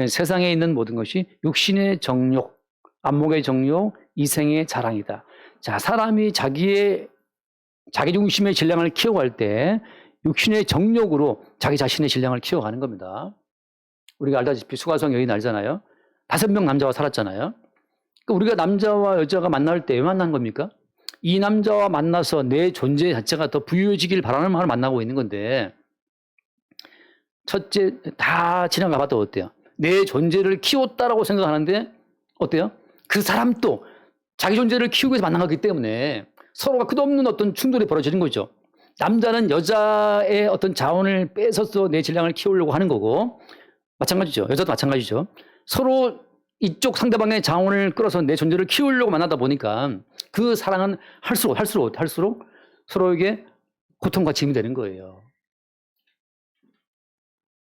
세상에 있는 모든 것이 육신의 정욕, 안목의 정욕, 이생의 자랑이다. 자, 사람이 자기 중심의 질량을 키워갈 때 육신의 정욕으로 자기 자신의 질량을 키워가는 겁니다. 우리가 알다시피 수가성 여인 알잖아요. 5명 남자와 살았잖아요. 그러니까 우리가 남자와 여자가 만날 때 왜 만난 겁니까? 이 남자와 만나서 내 존재 자체가 더 부유해지길 바라는 마음을 만나고 있는 건데 첫째 다 지나가봐도 어때요? 내 존재를 키웠다라고 생각하는데 어때요? 그 사람도 자기 존재를 키우기 위해서 만난 거기 때문에 서로가 끝없는 어떤 충돌이 벌어지는 거죠. 남자는 여자의 어떤 자원을 뺏어서 내 질량을 키우려고 하는 거고, 마찬가지죠. 여자도 마찬가지죠. 서로 이쪽 상대방의 자원을 끌어서 내 존재를 키우려고 만나다 보니까 그 사랑은 할수록 서로에게 고통과 짐이 되는 거예요.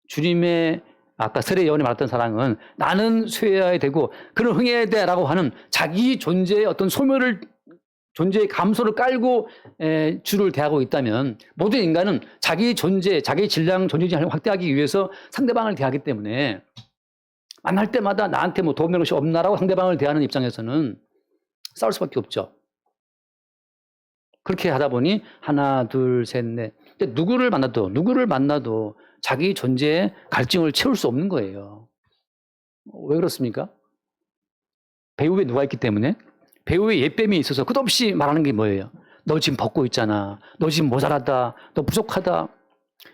주님의 아까 세례 요한이 말했던 사랑은 나는 쇠해야 되고 그는 흥해야 돼라고 하는 자기 존재의 어떤 소멸을, 존재의 감소를 깔고 주를 대하고 있다면, 모든 인간은 자기 존재, 자기 질량, 존재를 확대하기 위해서 상대방을 대하기 때문에 만날 때마다 나한테 뭐 도움되는 것이 없나라고 상대방을 대하는 입장에서는 싸울 수밖에 없죠. 그렇게 하다 보니 하나, 둘, 셋, 넷. 근데 누구를 만나도 자기 존재의 갈증을 채울 수 없는 거예요. 왜 그렇습니까? 배우에 누가 있기 때문에? 배우의 예뱀이 있어서 끝없이 말하는 게 뭐예요? 너 지금 벗고 있잖아. 너 지금 모자라다. 너 부족하다.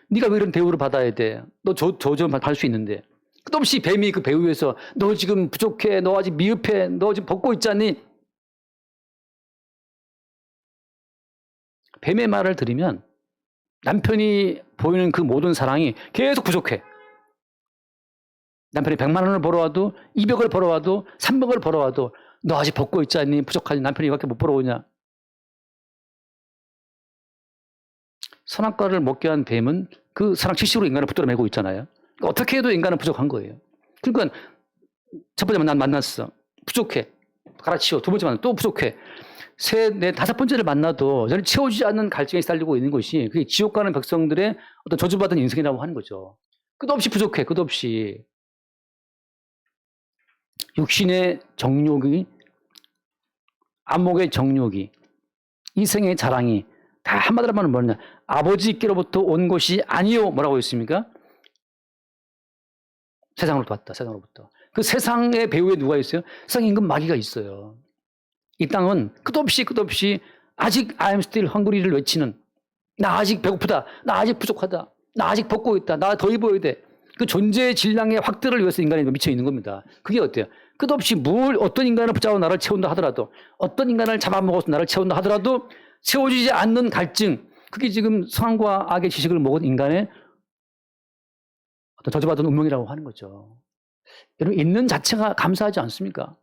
네가 왜 이런 대우를 받아야 돼? 너 저 좀 받을 수 있는데. 끝없이 뱀이 그 배우에서 너 지금 부족해. 너 아직 미흡해. 너 지금 벗고 있잖니. 뱀의 말을 들으면 남편이 보이는 그 모든 사랑이 계속 부족해. 남편이 100만 원을 벌어와도 200을 벌어와도 300을 벌어와도 너 아직 벗고 있지 않니? 부족하니? 남편이 이밖에 못 벌어오냐? 선악과를 먹게 한 뱀은 그 사랑 지식으로 인간을 붙들어 매고 있잖아요. 그러니까 어떻게 해도 인간은 부족한 거예요. 그러니까 첫 번째 만났어. 부족해. 갈아치워. 두 번째 만나 또 부족해. 셋, 넷, 다섯 번째를 만나도 저는 채워지지 않는 갈증에 시달리고 있는 것이 그게 지옥 가는 백성들의 어떤 저주받은 인생이라고 하는 거죠. 끝없이 부족해. 끝없이. 육신의 정욕이, 안목의 정욕이, 이생의 자랑이 다 한마디로 말하면 뭐냐? 아버지께로부터 온 것이 아니요. 뭐라고 했습니까? 세상으로부터 왔다. 세상으로부터. 그 세상의 배후에 누가 있어요? 세상에 임금 마귀가 있어요. 이 땅은 끝없이 아직 I am still hungry를 외치는, 나 아직 배고프다. 나 아직 부족하다. 나 아직 벗고 있다. 나 더 입어야 돼. 그 존재의 질량의 확대를 위해서 인간이 미쳐 있는 겁니다. 그게 어때요? 끝없이 어떤 인간을 붙잡아 나를 채운다 하더라도, 어떤 인간을 잡아먹어서 나를 채운다 하더라도 채워지지 않는 갈증, 그게 지금 선과 악의 지식을 먹은 인간의 어떤 저주받은 운명이라고 하는 거죠. 여러분, 있는 자체가 감사하지 않습니까?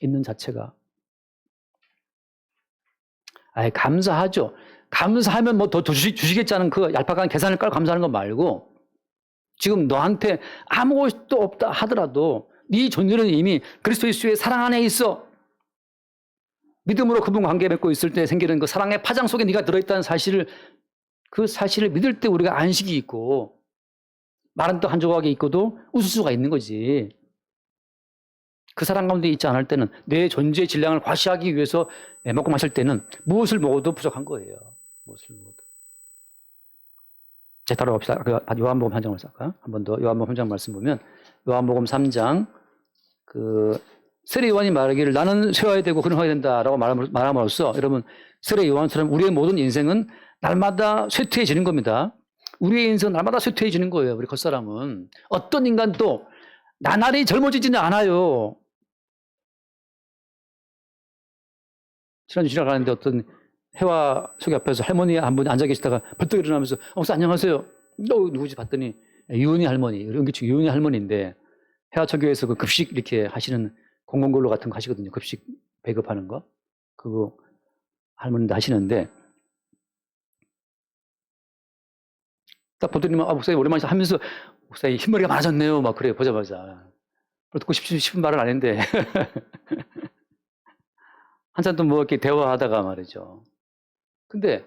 있는 자체가. 감사하죠. 감사하면 뭐 더 주시겠다는 그 얄팍한 계산을 깔고 감사하는 거 말고, 지금 너한테 아무것도 없다 하더라도 네 존재는 이미 그리스도 예수의 사랑 안에 있어. 믿음으로 그분 관계 맺고 있을 때 생기는 그 사랑의 파장 속에 네가 들어있다는 사실을, 그 사실을 믿을 때 우리가 안식이 있고 마른 떡 한 조각이 있고도 웃을 수가 있는 거지. 그 사랑 가운데 있지 않을 때는, 내 존재의 질량을 과시하기 위해서 먹고 마실 때는 무엇을 먹어도 부족한 거예요. 무엇을 먹어도. 자, 따라갑시다. 요한복음 한 장을 쓸까? 한 번 더 요한복음 한 장 말씀 보면, 요한복음 3장 세례 요한이 말하기를 나는 쇠해야 되고 그는 흥해야 된다라고 말함으로써, 여러분, 세례 요한처럼 우리의 모든 인생은 날마다 쇠퇴해지는 겁니다. 우리의 인생은 날마다 쇠퇴해지는 거예요. 우리 겉사람은. 어떤 인간도 나날이 젊어지지는 않아요. 지난주 지나가는데 어떤 해와 소개 앞에서 할머니 한 분이 앉아 계시다가 벌떡 일어나면서 목사 안녕하세요. 누구지 봤더니 유은희 할머니, 연기충 유은희 할머니인데 해화초교에서 그 급식 이렇게 하시는 공공근로 같은 거 하시거든요. 급식 배급하는 거. 그거 할머니도 하시는데 딱 보더니 목사님 오랜만에 하면서 목사님 흰머리가 많아졌네요. 막 그래요. 보자마자. 듣고 싶은 말은 아닌데 한참 또 뭐 이렇게 대화하다가 말이죠. 근데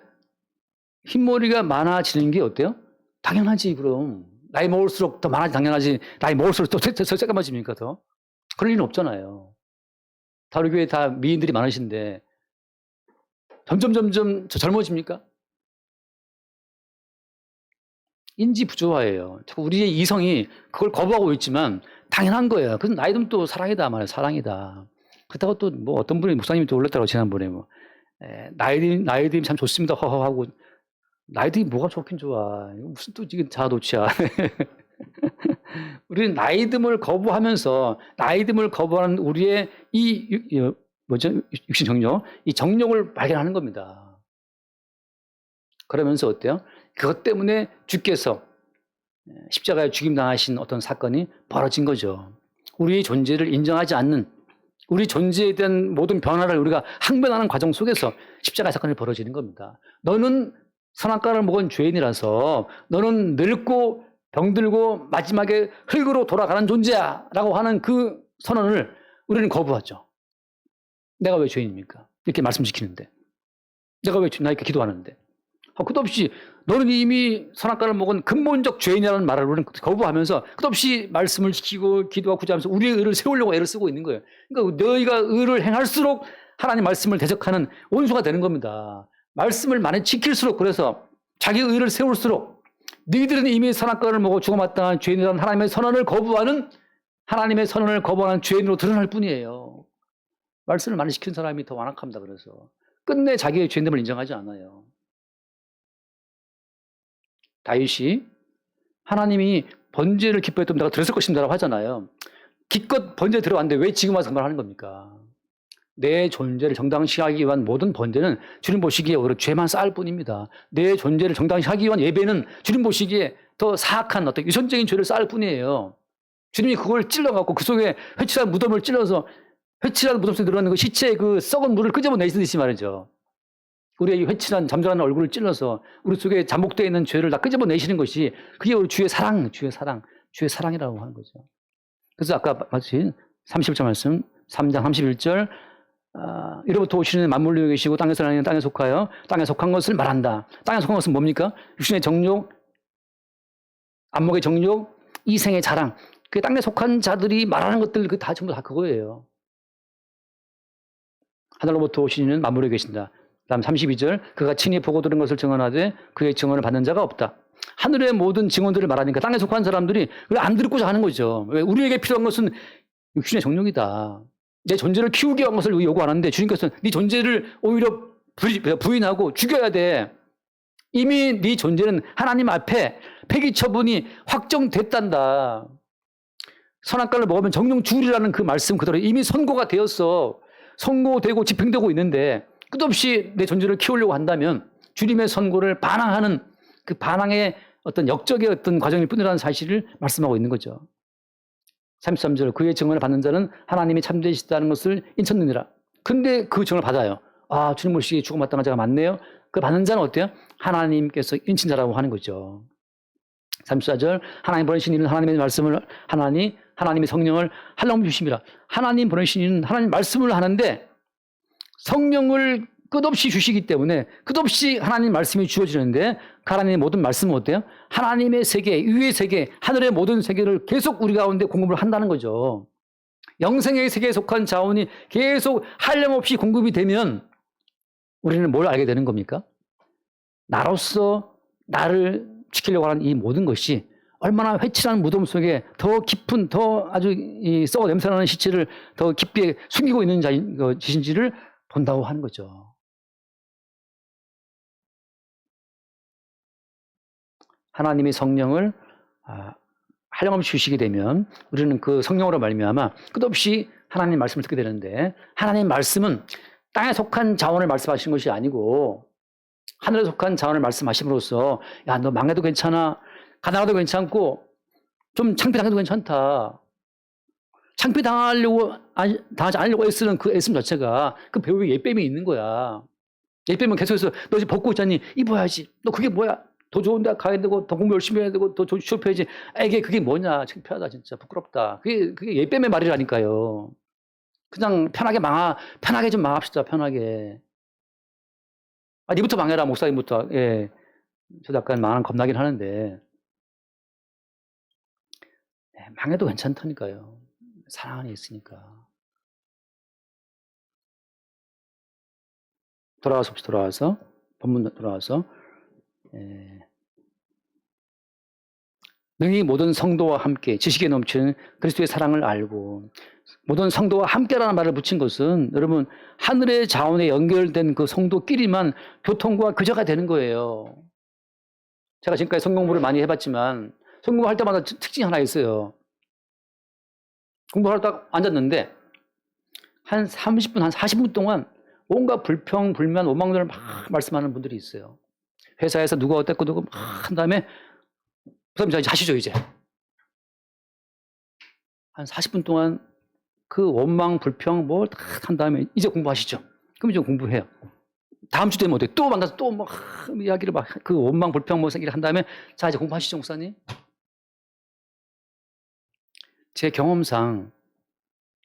흰머리가 많아지는 게 어때요? 당연하지. 그럼 나이 먹을수록 더 많아지. 당연하지. 나이 먹을수록 또 새까매집니까 더? 그럴 일은 없잖아요. 다 우리 교회 다 미인들이 많으신데 점점 젊어집니까? 인지 부조화예요. 자꾸 우리의 이성이 그걸 거부하고 있지만 당연한 거예요. 그래서 나이 들면 또 사랑이다 말이에요. 사랑이다. 그렇다고 또 뭐 어떤 분이 목사님이 또 올렸다고 지난번에 뭐 나이 들면 참 좋습니다. 허허하고 나이 들이 뭐가 좋긴 좋아. 무슨 또 지금 자아도취야. 우리는 나이 듦을 거부하면서 나이 듦을 거부하는 우리의 이 뭐죠? 육신 정욕. 이 정욕을 발견하는 겁니다. 그러면서 어때요? 그것 때문에 주께서 십자가에 죽임당하신 어떤 사건이 벌어진 거죠. 우리의 존재를 인정하지 않는, 우리 존재에 대한 모든 변화를 우리가 항변하는 과정 속에서 십자가 사건이 벌어지는 겁니다. 너는 선악과를 먹은 죄인이라서 너는 늙고 병들고 마지막에 흙으로 돌아가는 존재야 라고 하는 그 선언을 우리는 거부하죠. 내가 왜 죄인입니까? 이렇게 말씀지키는데. 내가 왜 나에게 기도하는데. 끝없이 너는 이미 선악과를 먹은 근본적 죄인이라는 말을 우리는 거부하면서 끝없이 말씀을 지키고 기도하고 구제하면서 우리의 의를 세우려고 애를 쓰고 있는 거예요. 그러니까 너희가 의를 행할수록 하나님 말씀을 대적하는 원수가 되는 겁니다. 말씀을 많이 지킬수록, 그래서 자기 의를 세울수록 너희들은 이미 선악과를 먹어 죽어마땅한 죄인이라는 하나님의 선언을 거부하는, 하나님의 선언을 거부하는 죄인으로 드러날 뿐이에요. 말씀을 많이 시키는 사람이 더 완악합니다. 그래서 끝내 자기의 죄됨을 인정하지 않아요. 다윗이 하나님이 번제를 기뻐했던 내가 들었을 것입니다라고 하잖아요. 기껏 번제 들어왔는데 왜 지금 와서 그 말 하는 겁니까? 내 존재를 정당시 하기 위한 모든 번제는 주님 보시기에 오히려 죄만 쌓을 뿐입니다. 내 존재를 정당시 하기 위한 예배는 주님 보시기에 더 사악한 어떤 유선적인 죄를 쌓을 뿐이에요. 주님이 그걸 찔러갖고 그 속에 회칠한 무덤을 찔러서 회칠한 무덤 속에 들어가는 그 시체의 그 썩은 물을 끄집어내시듯이 말이죠. 우리의 회칠한 잠잠한 얼굴을 찔러서 우리 속에 잠복되어 있는 죄를 다 끄집어내시는 것이, 그게 우리 주의 사랑, 주의 사랑이라고 하는 거죠. 그래서 아까 마치 30절 말씀, 3장 31절, 이로부터 오시는 만물로 계시고 땅에서 나는 땅에 속하여 땅에 속한 것을 말한다. 땅에 속한 것은 뭡니까? 육신의 정욕, 안목의 정욕, 이생의 자랑. 그 땅에 속한 자들이 말하는 것들 그 다 전부 다 그거예요. 하늘로부터 오시는 만물에 계신다. 다음 32절, 그가 친히 보고 들은 것을 증언하되 그의 증언을 받는 자가 없다. 하늘의 모든 증언들을 말하니까 땅에 속한 사람들이 안 듣고자 하는 거죠. 왜? 우리에게 필요한 것은 육신의 정욕이다. 내 존재를 키우기 위한 것을 요구하는데 주님께서는 네 존재를 오히려 부인하고 죽여야 돼. 이미 네 존재는 하나님 앞에 폐기 처분이 확정됐단다. 선악과를 먹으면 정령 죽으리라는 그 말씀 그대로 이미 선고가 되었어. 선고되고 집행되고 있는데 끝없이 내 존재를 키우려고 한다면 주님의 선고를 반항하는 그 반항의 어떤 역적의 어떤 과정일 뿐이라는 사실을 말씀하고 있는 거죠. 33절, 그의 증언을 받는 자는 하나님이 참되시다는 것을 인쳤느니라. 근데 그 증언을 받아요. 주님 보시기에 죽어마땅한 자가 많네요. 그 받는 자는 어때요? 하나님께서 인친 자라고 하는 거죠. 34절, 하나님 보내신 이는 하나님의 말씀을 하나님의 성령을 한량없이 주심이라. 하나님 보내신 이는 하나님 말씀을 하는데 성령을 끝없이 주시기 때문에 끝없이 하나님 말씀이 주어지는데 그 하나님의 모든 말씀은 어때요? 하나님의 세계, 위의 세계, 하늘의 모든 세계를 계속 우리 가운데 공급을 한다는 거죠. 영생의 세계에 속한 자원이 계속 한량없이 공급이 되면 우리는 뭘 알게 되는 겁니까? 나로서 나를 지키려고 하는 이 모든 것이 얼마나 회칠한 무덤 속에 더 깊은, 더 아주 썩어 냄새나는 시체를 더 깊게 숨기고 있는 자신지를 본다고 하는 거죠. 하나님의 성령을 한량없이 주시게 되면 우리는 그 성령으로 말미암아 끝없이 하나님 말씀을 듣게 되는데, 하나님 말씀은 땅에 속한 자원을 말씀하시는 것이 아니고 하늘에 속한 자원을 말씀하심으로써 야, 너 망해도 괜찮아, 가난해도 괜찮고 좀 창피당해도 괜찮다. 당하지 않으려고 애쓰는 그 애씀 자체가 그 배우의 예쁨이 있는 거야. 예쁨은 계속해서 너 지금 벗고 있잖니, 입어야지. 너 그게 뭐야? 더 좋은 데 가야 되고 더 공부 열심히 해야 되고 더 취업해야지. 이게 그게 뭐냐? 창피하다 진짜 부끄럽다. 그게 예쁨의 말이라니까요. 그냥 편하게 좀 망합시다. 편하게. 니부터 망해라, 목사님부터. 예. 저도 약간 망하는 겁나긴 하는데 망해도 괜찮다니까요. 사랑 안에 있으니까. 돌아와서 본문 돌아와서 능히 모든 성도와 함께 지식에 넘치는 그리스도의 사랑을 알고, 모든 성도와 함께라는 말을 붙인 것은 여러분 하늘의 자원에 연결된 그 성도끼리만 교통과 교제가 되는 거예요. 제가 지금까지 성공부를 많이 해봤지만 성공할 때마다 특징이 하나 있어요. 공부하러 딱 앉았는데 한 30분, 한 40분 동안 온갖 불평, 불만, 원망들을 막 말씀하는 분들이 있어요. 회사에서 누가 어땠고 누가 막 한 다음에 선생님 이제 하시죠 이제. 한 40분 동안 그 원망, 불평 뭘 다 한 다음에 이제 공부하시죠. 그럼 이제 공부해요. 다음 주 되면 어때요? 또 만나서 또 막 이야기를 막 그 원망, 불평 뭐 한 다음에 자 이제 공부하시죠 목사님. 제 경험상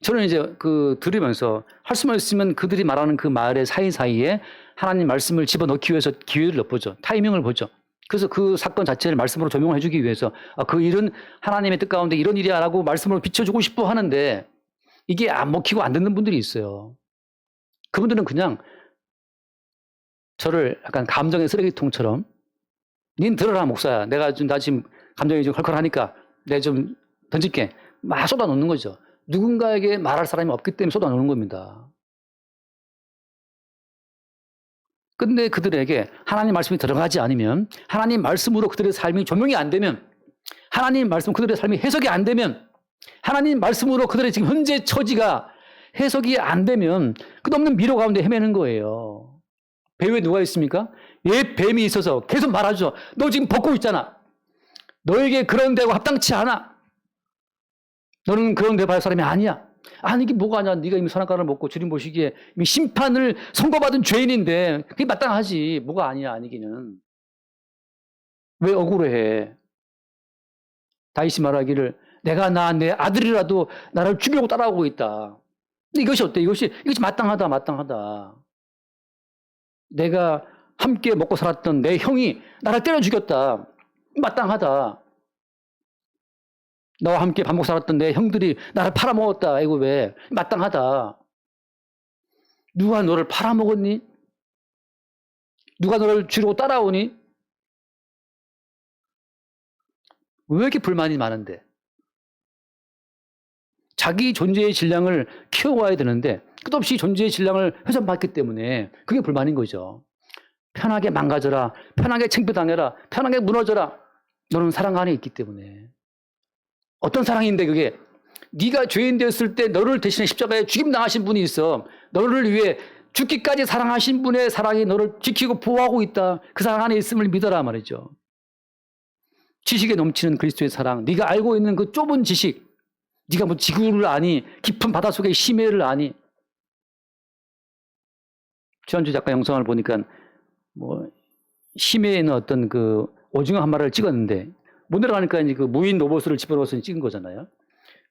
저는 이제 그 들으면서 할 수만 있으면 그들이 말하는 그 말의 사이사이에 하나님 말씀을 집어넣기 위해서 기회를 엿보죠. 타이밍을 보죠. 그래서 그 사건 자체를 말씀으로 조명을 해주기 위해서 그 일은 하나님의 뜻 가운데 이런 일이야라고 말씀으로 비춰주고 싶어 하는데 이게 안 먹히고 안 듣는 분들이 있어요. 그분들은 그냥 저를 약간 감정의 쓰레기통처럼 닌 들어라 목사야. 나 지금 감정이 좀 컬컬하니까 내가 좀 던질게. 막 쏟아놓는 거죠. 누군가에게 말할 사람이 없기 때문에 쏟아놓는 겁니다. 근데 그들에게 하나님 말씀이 들어가지 않으면 하나님 말씀으로 그들의 삶이 조명이 안 되면 하나님 말씀 그들의 삶이 해석이 안 되면 하나님 말씀으로 그들의 지금 현재 처지가 해석이 안 되면 끝없는 미로 가운데 헤매는 거예요. 배후에 누가 있습니까? 옛 뱀이 있어서 계속 말하죠. 너 지금 벗고 있잖아. 너에게 그런 데고 합당치 않아. 너는 그런 데 발 사람이 아니야. 아니 이게 뭐가 아니야. 네가 이미 선악과를 먹고 주님 보시기에 이미 심판을 선고받은 죄인인데 그게 마땅하지. 뭐가 아니야 아니기는. 왜 억울해. 다윗이 말하기를 내가 내 아들이라도 나를 죽이려고 따라오고 있다. 근데 이것이 어때? 이것이 마땅하다. 내가 함께 먹고 살았던 내 형이 나를 때려 죽였다. 마땅하다. 너와 함께 밥 먹고 살았던 내 형들이 나를 팔아먹었다. 이거 왜? 마땅하다. 누가 너를 팔아먹었니? 누가 너를 죽이려고 따라오니? 왜 이렇게 불만이 많은데? 자기 존재의 질량을 키워와야 되는데 끝없이 존재의 질량을 훼손받기 때문에 그게 불만인 거죠. 편하게 망가져라. 편하게 창피당해라. 편하게 무너져라. 너는 사랑 안에 있기 때문에. 어떤 사랑인데 그게? 네가 죄인 되었을 때 너를 대신해 십자가에 죽임당하신 분이 있어. 너를 위해 죽기까지 사랑하신 분의 사랑이 너를 지키고 보호하고 있다. 그 사랑 안에 있음을 믿어라 말이죠. 지식에 넘치는 그리스도의 사랑. 네가 알고 있는 그 좁은 지식. 네가 뭐 지구를 아니, 깊은 바닷속의 심해를 아니. 지난주 잠깐 영상을 보니까 뭐 심해에 있는 어떤 그 오징어 한 마리를 찍었는데 못 내려가니까 이제 그 무인 로봇을 집어넣어서 찍은 거잖아요.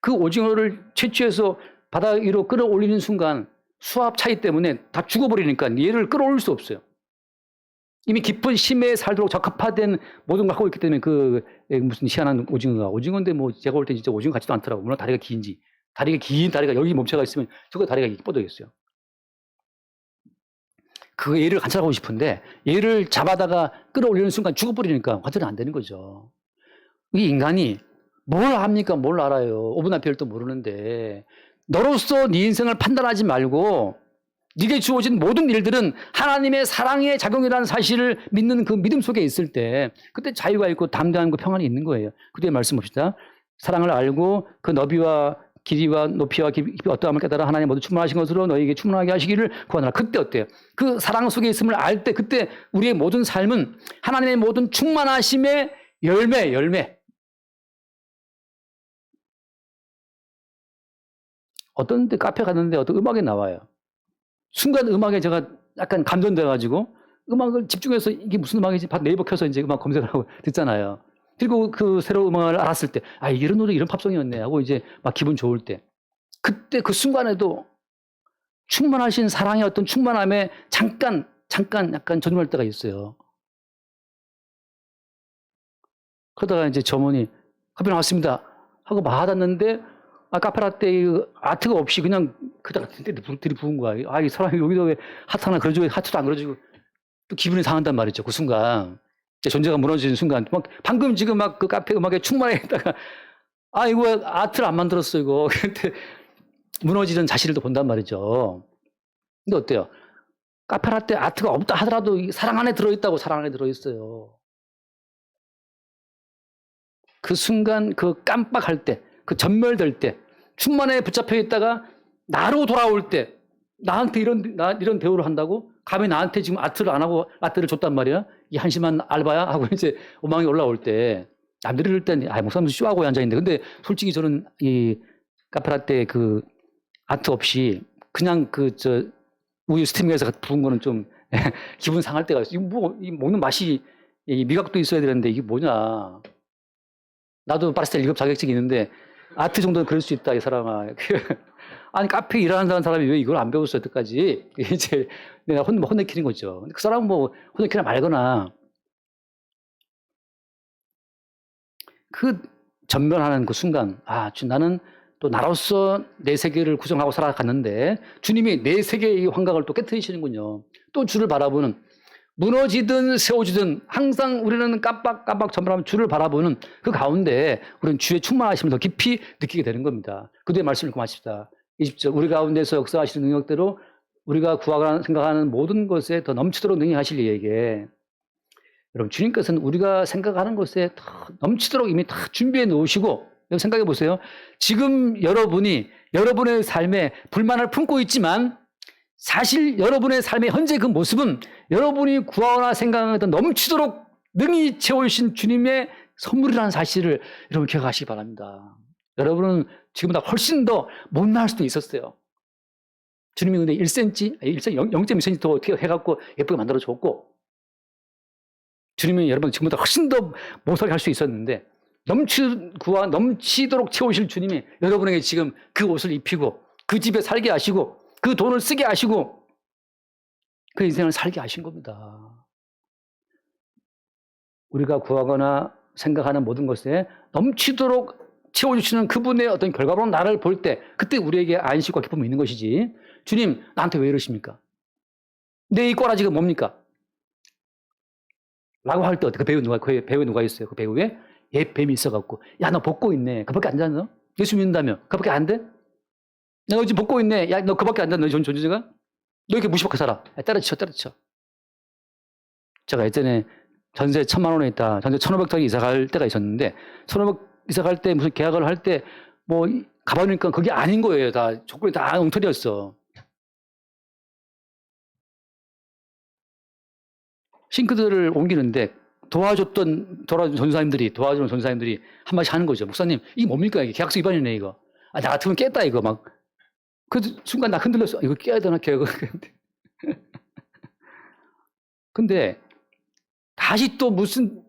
그 오징어를 채취해서 바다 위로 끌어올리는 순간 수압 차이 때문에 다 죽어버리니까 얘를 끌어올릴 수 없어요. 이미 깊은 심해에 살도록 적합화된 모든 걸 갖고 있기 때문에 그 무슨 희한한 오징어인데 뭐 제가 볼 때 진짜 오징어 같지도 않더라고. 물론 다리가 긴지. 긴 다리가 여기 몸체가 있으면 저거 다리가 이렇게 뻗어있어요. 그 얘를 관찰하고 싶은데 얘를 잡아다가 끌어올리는 순간 죽어버리니까 관찰이 안 되는 거죠. 이 인간이 뭘 합니까? 뭘 알아요. 5분 앞에 일도 모르는데 너로서 네 인생을 판단하지 말고 네게 주어진 모든 일들은 하나님의 사랑의 작용이라는 사실을 믿는 그 믿음 속에 있을 때 그때 자유가 있고 담대함과 평안이 있는 거예요. 그때 말씀 봅시다. 사랑을 알고 그 너비와 길이와 높이와 깊이 어떠함을 깨달아 하나님 모두 충만하신 것으로 너희에게 충만하게 하시기를 구하노라. 그때 어때요? 그 사랑 속에 있음을 알 때 그때 우리의 모든 삶은 하나님의 모든 충만하심의 열매. 어떤 데 카페 갔는데 어떤 음악이 나와요. 순간 음악에 제가 약간 감전돼가지고 음악을 집중해서 이게 무슨 음악이지? 네이버 켜서 이제 음악 검색을 하고 듣잖아요. 그리고 그 새로운 음악을 알았을 때, 이런 노래, 이런 팝송이었네 하고 이제 막 기분 좋을 때. 그때 그 순간에도 충만하신 사랑의 어떤 충만함에 잠깐 약간 전율할 때가 있어요. 그러다가 이제 점원이 커피 나왔습니다 하고 받았는데 카페라떼 아트가 없이 그냥 그다가 들이부은 거야. 이 사람이 여기서 왜 하트 하나 그려주고 하트도 안 그려주고 또 기분이 상한단 말이죠. 그 순간 제 존재가 무너지는 순간 막 방금 지금 막 그 카페 음악에 충만해 있다가 이거 아트를 안 만들었어 이거. 근데 무너지는 자신을 또 본단 말이죠. 근데 어때요? 카페라떼 아트가 없다 하더라도 사랑 안에 들어있다고. 사랑 안에 들어있어요. 그 순간 그 깜빡할 때 그 전멸될 때 충만에 붙잡혀 있다가 나로 돌아올 때 나한테 이런 대우를 한다고? 감히 나한테 지금 아트를 안 하고 라떼를 줬단 말이야? 이 한심한 알바야? 하고 이제 오망이 올라올 때 남들이 이럴 땐 목사님 쇼하고 앉아있는데 근데 솔직히 저는 이 카페라떼 그 아트 없이 그냥 우유 스팀해서 부은 거는 좀 기분 상할 때가 있어요. 이 먹는 맛이 이 미각도 있어야 되는데 이게 뭐냐. 나도 바리스타 1급 자격증이 있는데 아트 정도는 그럴 수 있다, 이 사람아. 아니, 카페 일하는 사람이 왜 이걸 안 배웠어, 여태까지? 이제 내가 혼내키는 거죠. 근데 그 사람은 뭐 혼내키나 말거나 그 전면하는 그 순간, 나는 또 나로서 내 세계를 구성하고 살아갔는데 주님이 내 세계의 환각을 또 깨트리시는군요. 또 주를 바라보는, 무너지든 세워지든 항상 우리는 깜빡깜빡 전면하면 주를 바라보는 그 가운데 우리는 주의 충만하심을 더 깊이 느끼게 되는 겁니다. 그대의 말씀을 고맙습니다. 20절, 우리 가운데서 역사하시는 능력대로 우리가 구하거나 생각하는 모든 것에 더 넘치도록 능히하실 이에게, 여러분 주님께서는 우리가 생각하는 것에 더 넘치도록 이미 다 준비해 놓으시고, 여러분 생각해 보세요. 지금 여러분이 여러분의 삶에 불만을 품고 있지만 사실 여러분의 삶의 현재 그 모습은 여러분이 구하거나 생각하던 넘치도록 능히 채워주신 주님의 선물이라는 사실을 여러분 기억하시기 바랍니다. 여러분은 지금보다 훨씬 더 못나을 수도 있었어요. 주님이 근데 1cm, 0.2cm 더 어떻게 해갖고 예쁘게 만들어줬고, 주님이 여러분 지금보다 훨씬 더 못하게 할 수 있었는데, 넘치도록 채우실 주님이 여러분에게 지금 그 옷을 입히고, 그 집에 살게 하시고, 그 돈을 쓰게 하시고, 그 인생을 살게 하신 겁니다. 우리가 구하거나 생각하는 모든 것에 넘치도록 채워주시는 그분의 어떤 결과로 나를 볼 때, 그때 우리에게 안식과 기쁨이 있는 것이지. 주님, 나한테 왜 이러십니까? 내 이 꼬라지가 뭡니까? 라고 할 때, 그 배우에 누가 있어요? 그 배우에 옛 뱀이 있어갖고, 야, 너 벗고 있네. 그밖에 안 잤어? 예수 믿는다며? 그밖에 안 돼? 너 지금 벗고 있네. 야, 너 그밖에 안 돼? 너 존재가? 너 이렇게 무시받고 살아. 야, 때려쳐. 제가 예전에 전세 1,000만 원에 있다. 전세 1,500짜리 이사 갈 때가 있었는데, 1,500 이사 갈 때 무슨 계약을 할 때, 가봐니까 그게 아닌 거예요. 다, 조건이 다 엉터리였어. 싱크대를 옮기는데 도와주는 전사님들이 한마디 하는 거죠. 목사님, 이게 뭡니까? 이게 계약서 위반이네, 이거. 나 같으면 깼다, 이거 막. 그 순간 나 흔들렸어. 이거 깨야 되나, 계약을. 근데 다시 또 무슨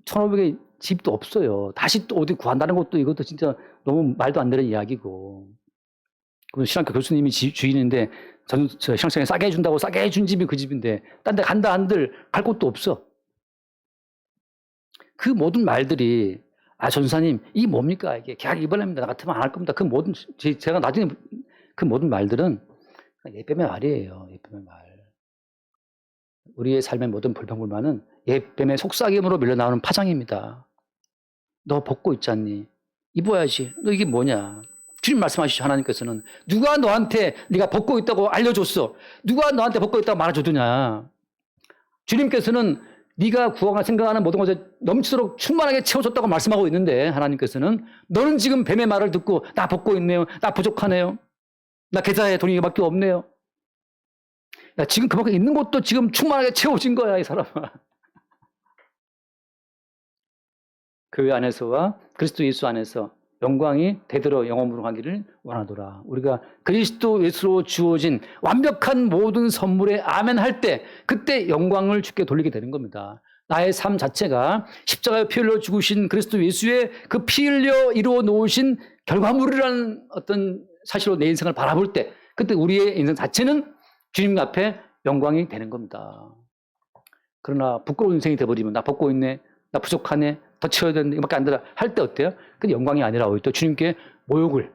1,500의 집도 없어요. 다시 또 어디 구한다는 것도 이것도 진짜 너무 말도 안 되는 이야기고. 그 신학교 교수님이 주인인데 저 신학생에 싸게 해준다고 싸게 해준 집이 그 집인데 딴 데 간다 한들 갈 곳도 없어. 그 모든 말들이 전사님 이게 뭡니까? 이게 계약 위반입니다. 나 같으면 안 할 겁니다. 그 모든 제가 나중에 그 모든 말들은 옛뱀의 말이에요. 옛뱀의 말. 우리의 삶의 모든 불평불만은 옛뱀의 속삭임으로 밀려나오는 파장입니다. 너 벗고 있잖니? 입어야지. 너 이게 뭐냐? 주님 말씀하시죠. 하나님께서는 누가 너한테 네가 벗고 있다고 알려줬어? 누가 너한테 벗고 있다고 말해줬느냐? 주님께서는 네가 구하거나 생각하는 모든 것에 넘치도록 충만하게 채워줬다고 말씀하고 있는데, 하나님께서는 너는 지금 뱀의 말을 듣고 나 벗고 있네요. 나 부족하네요. 나 계좌에 돈이 이밖에 없네요. 야, 지금 그만큼 있는 것도 지금 충만하게 채워진 거야, 이 사람아. 교회 안에서와 그리스도 예수 안에서 영광이 대대로 영원으로 가기를 원하노라. 우리가 그리스도 예수로 주어진 완벽한 모든 선물에 아멘 할 때, 그때 영광을 주께 돌리게 되는 겁니다. 나의 삶 자체가 십자가에 피 흘려 죽으신 그리스도 예수의 그 피 흘려 이루어 놓으신 결과물이라는 어떤 사실로 내 인생을 바라볼 때, 그때 우리의 인생 자체는 주님 앞에 영광이 되는 겁니다. 그러나 부끄러운 인생이 돼버리면 나 벗고 있네, 나 부족하네, 더 채워야 되는데 이밖에 안 되라 할 때 어때요? 그게 영광이 아니라 오히려 주님께 모욕을,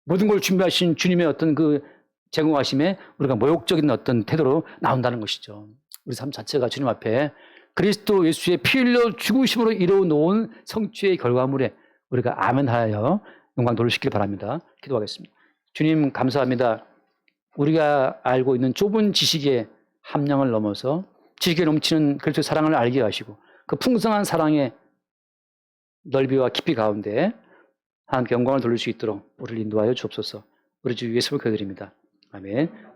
모든 걸 준비하신 주님의 어떤 그 제공하심에 우리가 모욕적인 어떤 태도로 나온다는 것이죠. 우리 삶 자체가 주님 앞에 그리스도 예수의 피 흘려 죽으심으로 이루어 놓은 성취의 결과물에 우리가 아멘하여 영광 돌리시길 바랍니다. 기도하겠습니다. 주님 감사합니다. 우리가 알고 있는 좁은 지식의 함량을 넘어서 지식에 넘치는 그리스도의 사랑을 알게 하시고 그 풍성한 사랑의 넓이와 깊이 가운데 하나님께 영광을 돌릴 수 있도록 우리를 인도하여 주옵소서. 우리 주 위에 소개해드립니다. 아멘.